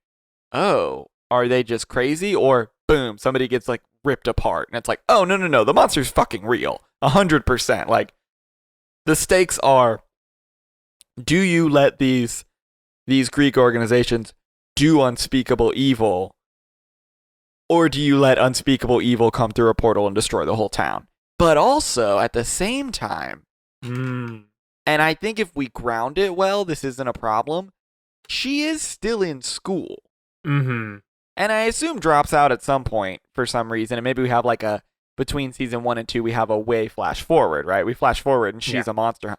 oh, are they just crazy? Or, boom, somebody gets, like, ripped apart. And it's like, oh, no, the monster's fucking real. 100%. Like, the stakes are, do you let these Greek organizations do unspeakable evil, or do you let unspeakable evil come through a portal and destroy the whole town? But also, at the same time, and I think if we ground it well, this isn't a problem, she is still in school. Mm-hmm. And I assume drops out at some point for some reason, and maybe we have like between season 1 and 2, we have a way flash forward, right? We flash forward and she's a monster.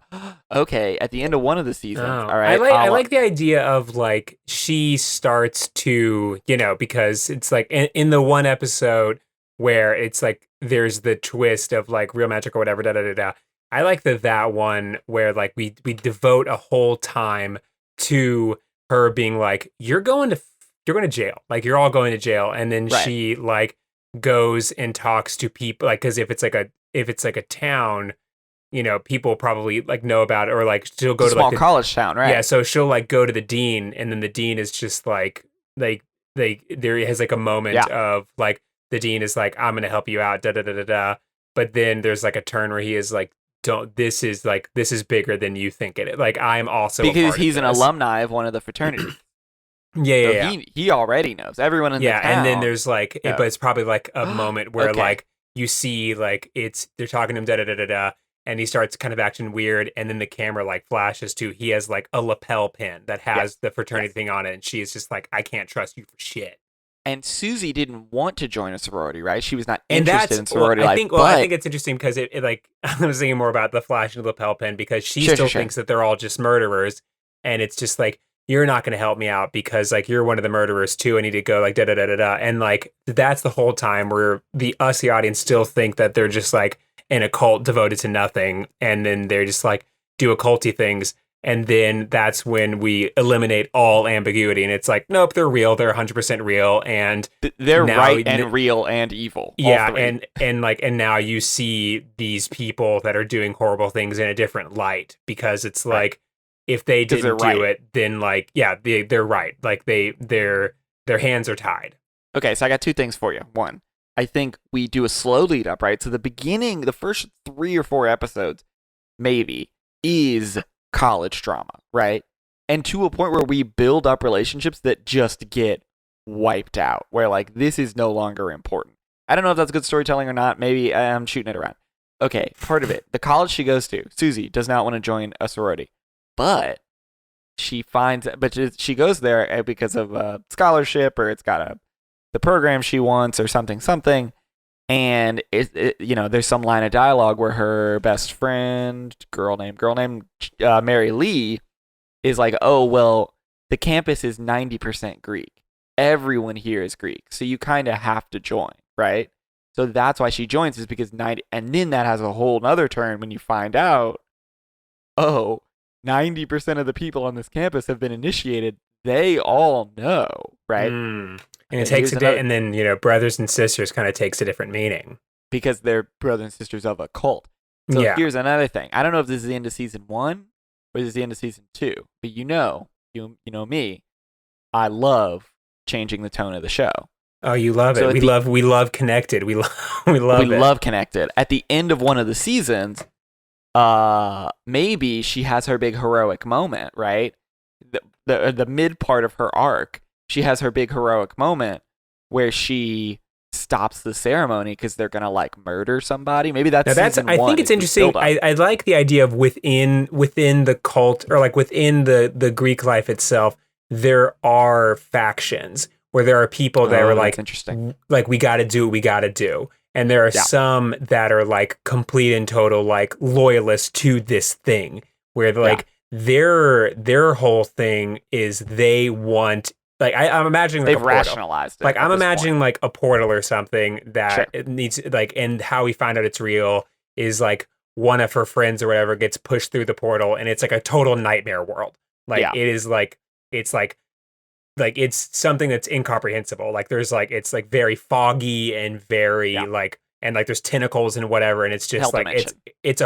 Okay, at the end of one of the seasons, all right. I like the idea of like she starts to, because it's like in the one episode where it's like there's the twist of like real magic or whatever, da da da da. I like that one where like we devote a whole time to her being like, you're going to jail, like you're all going to jail, and then she like goes and talks to people, like, because if it's like a town, people probably like know about it, or like she'll go to small like college town, right? Yeah, so she'll like go to the dean, and then the dean is just like there has like a moment of like the dean is like, I'm gonna help you out, da da da da da, but then there's like a turn where he is like, this is bigger than you think it is. Like, I'm also because he's an alumni of one of the fraternities. Yeah. He already knows everyone in the town. And then there's like, but it's probably like a moment where like you see like they're talking to him, da da da da da, and he starts kind of acting weird, and then the camera like flashes to he has like a lapel pin that has the fraternity thing on it, and she is just like, I can't trust you for shit. And Susie didn't want to join a sorority, right? She was not interested in sorority life. I think it's interesting because it like I was thinking more about the flash and the lapel pin, because she still thinks that they're all just murderers, and it's just like, you're not going to help me out because like you're one of the murderers too. I need to go like da da da da da. And like that's the whole time where the audience still think that they're just like in a cult devoted to nothing, and then they're just like do occulty things. And then that's when we eliminate all ambiguity, and it's like, nope, they're real. They're 100% real, and they're right and real and evil. Yeah, and now you see these people that are doing horrible things in a different light, because it's like, if they didn't do it, then like, they're right. Like their hands are tied. Okay, so I got 2 things for you. 1, I think we do a slow lead up, right? So the beginning, the first 3 or 4 episodes, maybe, is college drama, right? And to a point where we build up relationships that just get wiped out, where like this is no longer important. I don't know if that's good storytelling or not. Maybe I'm shooting it around. Okay, part of it. The college she goes to, Susie, does not want to join a sorority. But she goes there because of a scholarship, or it's got the program she wants, or something. And there's some line of dialogue where her best friend, girl named Mary Lee, is like, oh, well, the campus is 90% Greek. Everyone here is Greek, so you kind of have to join, right? So that's why she joins, is because and then that has a whole nother turn when you find out, 90% of the people on this campus have been initiated. They all know, right? And it takes and then, brothers and sisters kind of takes a different meaning. Because they're brothers and sisters of a cult. So here's another thing. I don't know if this is the end of season 1 or this is the end of season 2, but you know me, I love changing the tone of the show. Oh, you love it. We love Connected. We love Connected. At the end of one of the seasons, maybe she has her big heroic moment, right? The mid part of her arc, she has her big heroic moment where she stops the ceremony because they're gonna like murder somebody. Maybe that's season 1. I think it's interesting. I like the idea of within the cult, or like within the Greek life itself, there are factions where there are people that are that's interesting. like, we got to do what we got to do. And there are Yeah. some that are like complete and total like loyalists to this thing, where like their whole thing is they want, like I'm imagining like They've a portal. rationalized it. Like at I'm this imagining point. like a portal or something that Sure. it needs, like, and how we find out it's real is like one of her friends or whatever gets pushed through the portal, and it's like a total nightmare world. Like Yeah. it is like it's it's something that's incomprehensible. Like there's like it's like very foggy and very like, and like there's tentacles and whatever, and it's just Hell like dimension. it's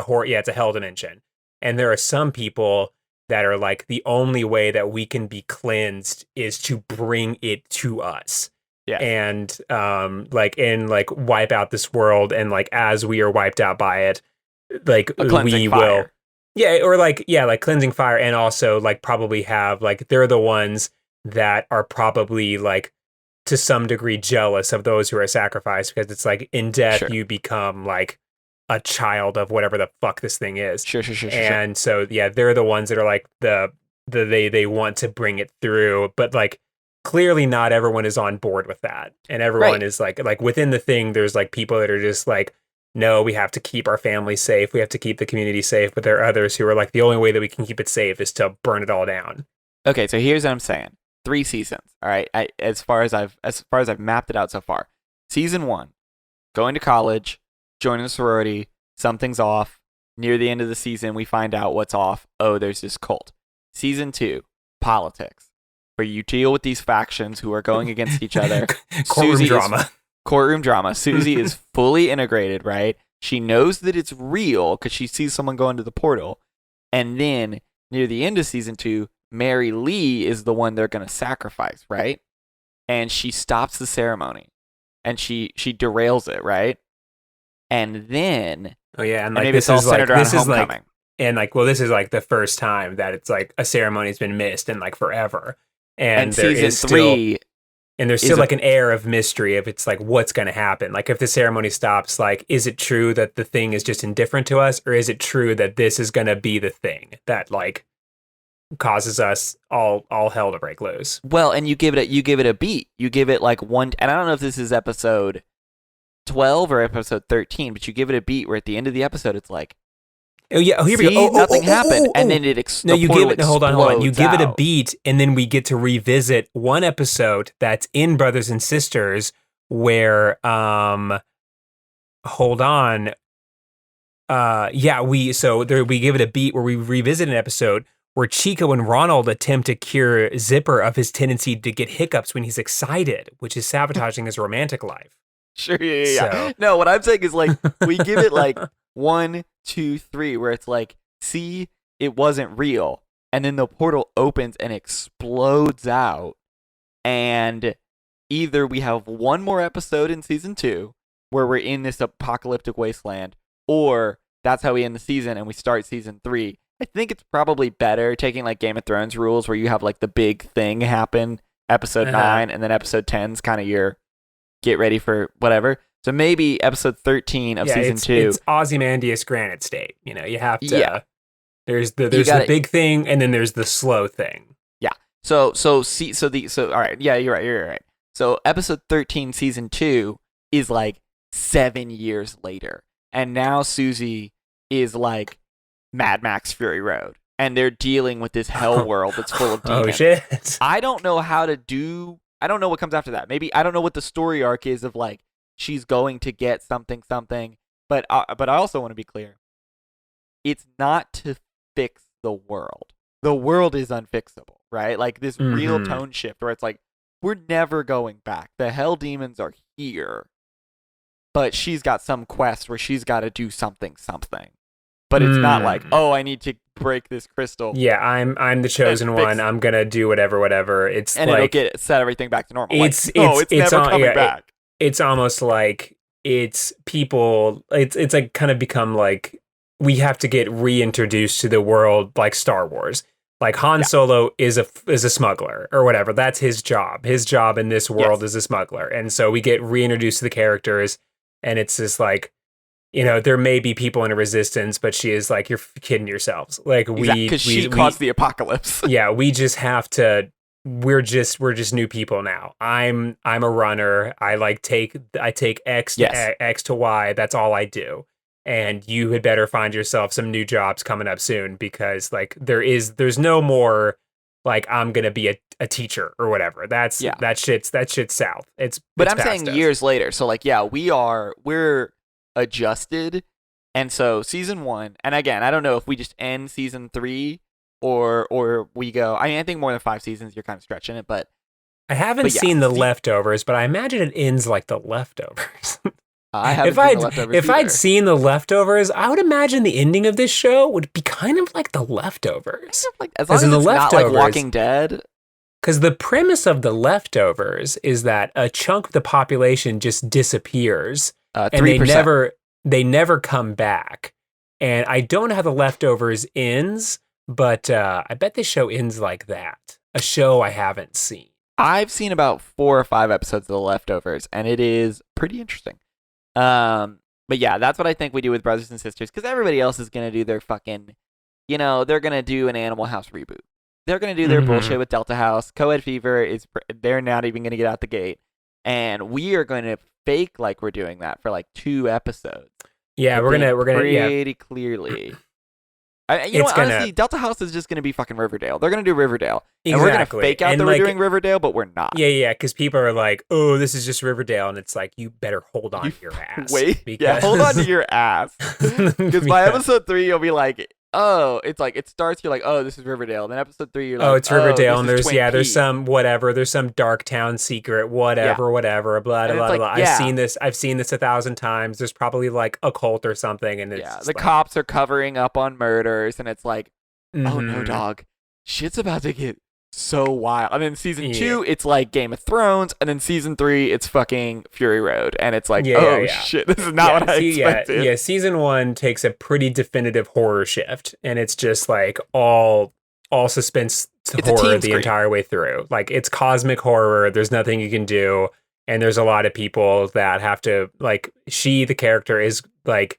a hell dimension. And there are some people that are like, the only way that we can be cleansed is to bring it to us. Yeah. And like, and like wipe out this world, and like as we are wiped out by it, like A cleansing we fire. will, yeah, or like, yeah, like cleansing fire, and also like probably have like, they're the ones that are probably like to some degree jealous of those who are sacrificed, because it's like in death Sure. you become like a child of whatever the fuck this thing is. Sure. And so yeah, they're the ones that are like they want to bring it through, but like clearly not everyone is on board with that, and everyone Right. is like within the thing there's like people that are just like, no, we have to keep our family safe, we have to keep the community safe, but there are others who are like, the only way that we can keep it safe is to burn it all down. Okay, so here's what I'm saying. 3 seasons. All right. As far as I've mapped it out so far. Season 1, going to college, joining a sorority, something's off. Near the end of the season, we find out what's off. Oh, there's this cult. Season 2, politics, where you deal with these factions who are going against each other. Courtroom drama. Susie is fully integrated, right? She knows that it's real because she sees someone go into the portal. And then near the end of season 2, Mary Lee is the one they're going to sacrifice, right? And she stops the ceremony, and she derails it, right? And then Oh yeah, and and like maybe this it's all is like centered around this is homecoming. like, and like, well, this is like the first time that it's like a ceremony's been missed in like forever, and there season is 3 still, and there's still like an air of mystery if it's like what's going to happen. Like if the ceremony stops, like is it true that the thing is just indifferent to us, or is it true that this is going to be the thing that like causes us all hell to break loose? Well, and you give it a beat. You give it like one, and I don't know if this is episode 12 or episode 13, but you give it a beat where at the end of the episode it's like, oh yeah, here we see, go. nothing happened, and then it No, you give it. Hold on. You give it a out. beat, and then we get to revisit one episode that's in Brothers and Sisters, where hold on. We give it a beat where we revisit an episode where Chico and Ronald attempt to cure Zipper of his tendency to get hiccups when he's excited, which is sabotaging his romantic life. Sure, yeah. So- No, what I'm saying is like we give it like 1, 2, 3, where it's like, see, it wasn't real, and then the portal opens and explodes out, and either we have one more episode in season 2 where we're in this apocalyptic wasteland, or that's how we end the season and we start season 3. I think it's probably better taking like Game of Thrones rules where you have like the big thing happen episode 9, and then episode 10's kind of your get ready for whatever. So maybe episode 13 of season 2. It's Ozymandias Granite State. You know, you have to. Yeah. There's the big thing, and then there's the slow thing. Yeah. So all right. Yeah, you're right. So episode 13, season 2 is like 7 years later, and now Susie is like Mad Max Fury Road, and they're dealing with this hell world that's full of demons. Oh shit! I don't know I don't know what comes after that. Maybe I don't know what the story arc is of like she's going to get something, but I also want to be clear. It's not to fix the world. The world is unfixable, right? Like this real tone shift where it's like, we're never going back. The hell demons are here. But she's got some quest where she's got to do something. But it's not like, oh, I need to break this crystal. Yeah, I'm the chosen one. I'm gonna do whatever. It's and like it'll set everything back to normal. It's never coming back. It's almost like it's people. It's like kind of become like we have to get reintroduced to the world like Star Wars. Like Han Solo is a smuggler or whatever. That's his job. His job in this world is a smuggler, and so we get reintroduced to the characters, and it's just like, you know, there may be people in a resistance, but she is like, you're kidding yourselves. Like because she caused the apocalypse. Yeah, we just have to we're just new people now. I'm a runner. I take X to Yes. X to Y. That's all I do. And you had better find yourself some new jobs coming up soon, because like there's no more like I'm gonna be a teacher or whatever. That shit's south. But it's I'm saying past us. years later. So like, yeah, we're adjusted. And so season 1, and again, I don't know if we just end season 3 or we go. I mean, I think more than 5 seasons, you're kind of stretching it, but I haven't seen The Leftovers, but I imagine it ends like The Leftovers. I haven't seen The Leftovers if either. I'd seen The Leftovers, I would imagine the ending of this show would be kind of like The Leftovers. Like, as long as it's not like Walking Dead. Because the premise of The Leftovers is that a chunk of the population just disappears, 3%. and they never come back. And I don't know how The Leftovers ends, but I bet this show ends like that. A show I haven't seen. I've seen about 4 or 5 episodes of The Leftovers, and it is pretty interesting. But yeah, that's what I think we do with Brothers and Sisters, because everybody else is gonna do their fucking, they're gonna do an Animal House reboot. They're gonna do their bullshit with Delta House. Co-ed Fever they're not even gonna get out the gate, and we are going to fake like we're doing that for like 2 episodes. Yeah, we're gonna pretty clearly. Honestly, Delta House is just gonna be fucking Riverdale. They're gonna do Riverdale, and we're gonna fake out that we're doing Riverdale, but we're not. Yeah, because people are like, "Oh, this is just Riverdale," and it's like, you better hold on to your ass. Hold on to your ass, because by episode 3, you'll be like, "Oh, it's like it starts." You're like, "Oh, this is Riverdale." And then episode 3, you're like, "Oh, it's Riverdale," and there's some dark town secret, whatever, blah blah blah. I've seen this 1,000 times. There's probably like a cult or something, and it's the cops are covering up on murders, and it's like, oh no, dog, shit's about to get so wild. And then season 2, it's like Game of Thrones, and then season 3, it's fucking Fury Road, and it's like, shit, this is not what I expected. Yeah, season 1 takes a pretty definitive horror shift, and it's just like all suspense horror the entire way through. Like, it's cosmic horror. There's nothing you can do, and there's a lot of people that have to, like, the character is like,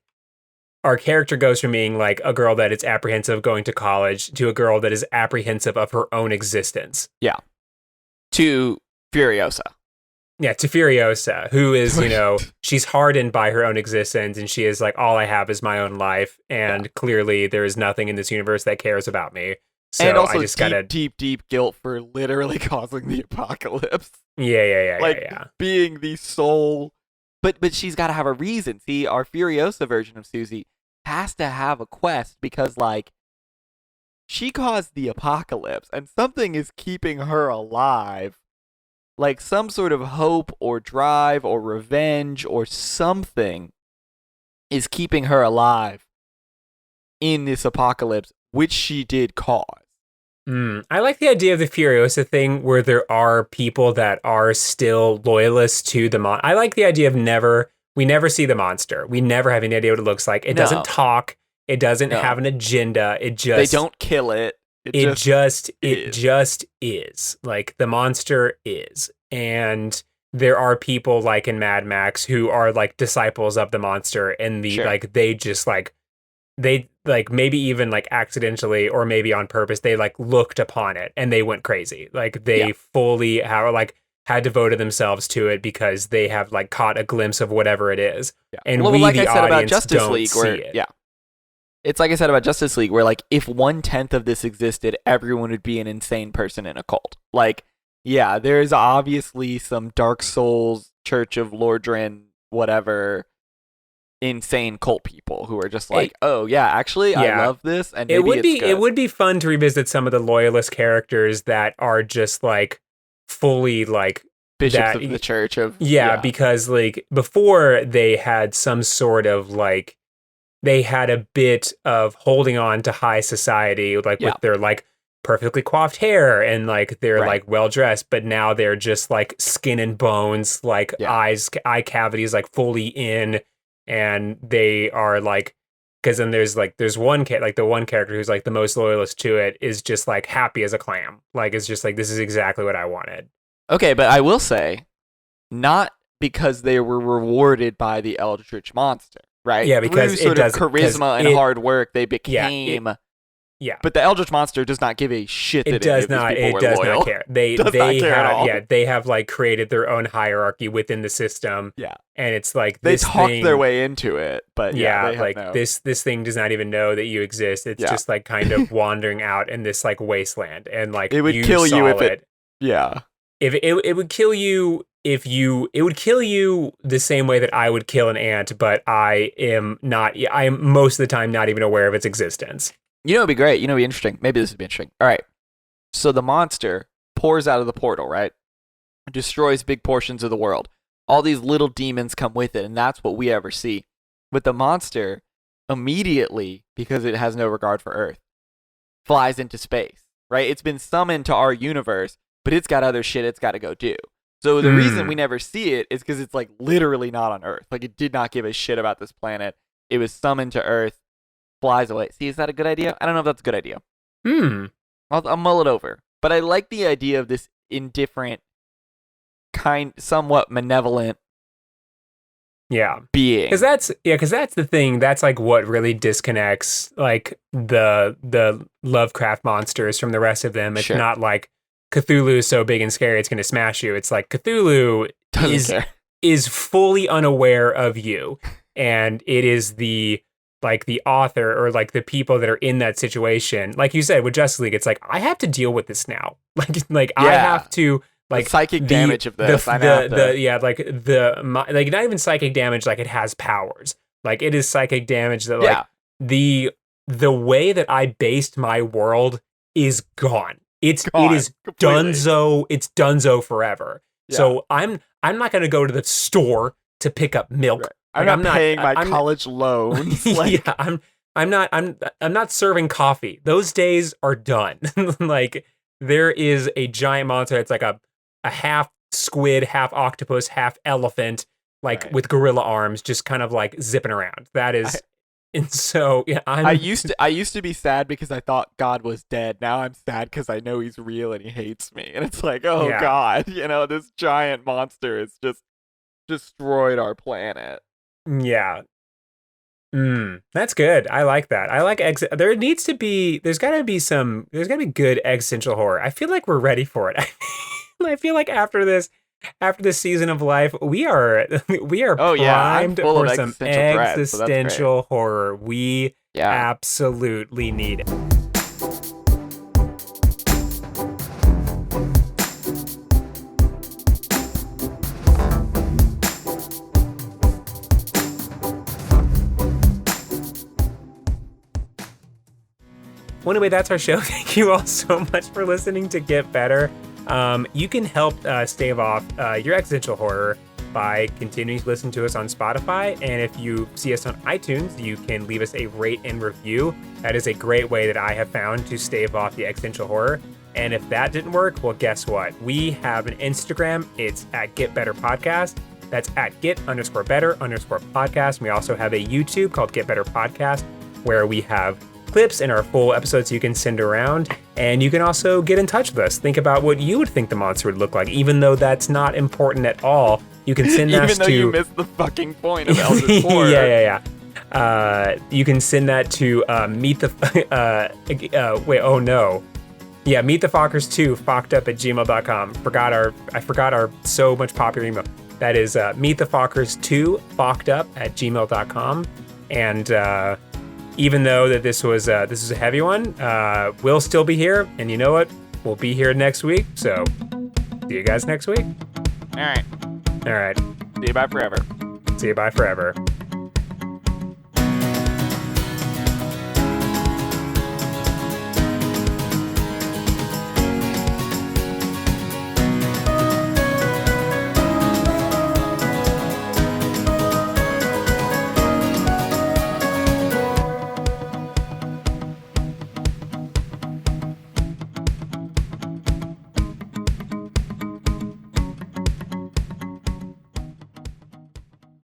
our character goes from being like a girl that is apprehensive of going to college to a girl that is apprehensive of her own existence. Yeah. To Furiosa. Yeah, to Furiosa, who is, she's hardened by her own existence, and she is like, all I have is my own life, and clearly there is nothing in this universe that cares about me. So and also I just deep guilt for literally causing the apocalypse. Yeah. Being the sole... But she's got to have a reason. See, our Furiosa version of Susie has to have a quest, because, like, she caused the apocalypse, and something is keeping her alive. Like, some sort of hope or drive or revenge or something is keeping her alive in this apocalypse, which she did cause. I like the idea of the Furiosa thing, where there are people that are still loyalists to the I like the idea of we never see the monster. We never have any idea what it looks like. It doesn't talk. It doesn't have an agenda. They don't kill it. It just is. Like, the monster is. And there are people like in Mad Max who are like disciples of the monster, and they maybe even like accidentally or maybe on purpose, they like looked upon it and they went crazy. Like, they fully had devoted themselves to it because they have like caught a glimpse of whatever it is. Yeah. And like the I said about audience Justice don't League, see it. Yeah. It's like I said about Justice League, where like if 1/10 of this existed, everyone would be an insane person in a cult. Like, yeah, there's obviously some Dark Souls, Church of Lordran, whatever, insane cult people who are just like, I love this, and maybe it would be fun to revisit some of the loyalist characters that are just like fully like bishops of the church of because like before they had some sort of like, they had a bit of holding on to high society, like with their like perfectly coiffed hair and like they're like well dressed, but now they're just like skin and bones, like eye cavities like fully in. And they are like, because then there's one the one character who's like the most loyalist to it is just like happy as a clam. Like, it's just like, this is exactly what I wanted. Okay, but I will say, not because they were rewarded by the Eldritch Monster, right? Yeah, because through sort of charisma and hard work, they became Yeah. But the Eldritch Monster does not give a shit that It does not. It does not care. They Does not care at all. Yeah, they have like created their own hierarchy within the system. Yeah. And it's like They this talk thing, their way into it, but yeah, they have like no. this thing does not even know that you exist. It's Yeah. just like kind of wandering out in this like wasteland, and like It would you kill you saw if it. Yeah. If it would kill you if you it would kill you the same way that I would kill an ant, but I am most of the time not even aware of its existence. You know, it'd be great. You know, it'd be interesting. Maybe this would be interesting. All right. So the monster pours out of the portal, right? Destroys big portions of the world. All these little demons come with it, and that's what we ever see. But the monster immediately, because it has no regard for Earth, flies into space, right? It's been summoned to our universe, but it's got other shit it's got to go do. So the reason we never see it is because it's like literally not on Earth. Like it did not give a shit about this planet. It was summoned to Earth, flies away. See, is that a good idea? I don't know if that's a good idea. I'll mull it over. But I like the idea of this indifferent, somewhat malevolent being. Because that's the thing. That's like what really disconnects like the Lovecraft monsters from the rest of them. It's not like Cthulhu is so big and scary it's going to smash you. It's like Cthulhu is fully unaware of you, and it is the author or like the people that are in that situation. Like you said with Justice League, it's like I have to deal with this now. I have to. Like the psychic damage of this, not even psychic damage. Like it has powers. Like it is psychic damage that like the way that I based my world is gone. It is completely. donezo. It's donezo forever. Yeah. So I'm not going to go to the store to pick up milk. Right. I'm not paying my college loans. I'm not serving coffee. Those days are done. Like there is a giant monster. It's like a half squid, half octopus, half elephant, with gorilla arms, just kind of like zipping around. That is, and so yeah. I used to be sad because I thought God was dead. Now I'm sad because I know he's real and he hates me. And it's like, oh God, this giant monster has just destroyed our planet. Yeah. That's good. I like that. I like there's got to be good existential horror. I feel like we're ready for it. I feel like after this season of life, we are primed for some existential horror. We absolutely need it. Well, anyway, that's our show. Thank you all so much for listening to Get Better. You can help stave off your existential horror by continuing to listen to us on Spotify. And if you see us on iTunes, you can leave us a rate and review. That is a great way that I have found to stave off the existential horror. And if that didn't work, well, guess what? We have an Instagram. It's at Get Better Podcast. That's at Get_Better_podcast. We also have a YouTube called Get Better Podcast, where we have clips in our full episodes you can send around, and you can also get in touch with us. Think about what you would think the monster would look like, even though that's not important at all. You can send that to... Even though you missed the fucking point of Eldritch Horror. Yeah. You can send that to meetthefockers2 fockedup@gmail.com. I forgot our so much popular email. That is meetthefockers2 fockedup@gmail.com. And even though that this was a heavy one, we'll still be here. And you know what? We'll be here next week. So see you guys next week. All right. See you. Bye forever.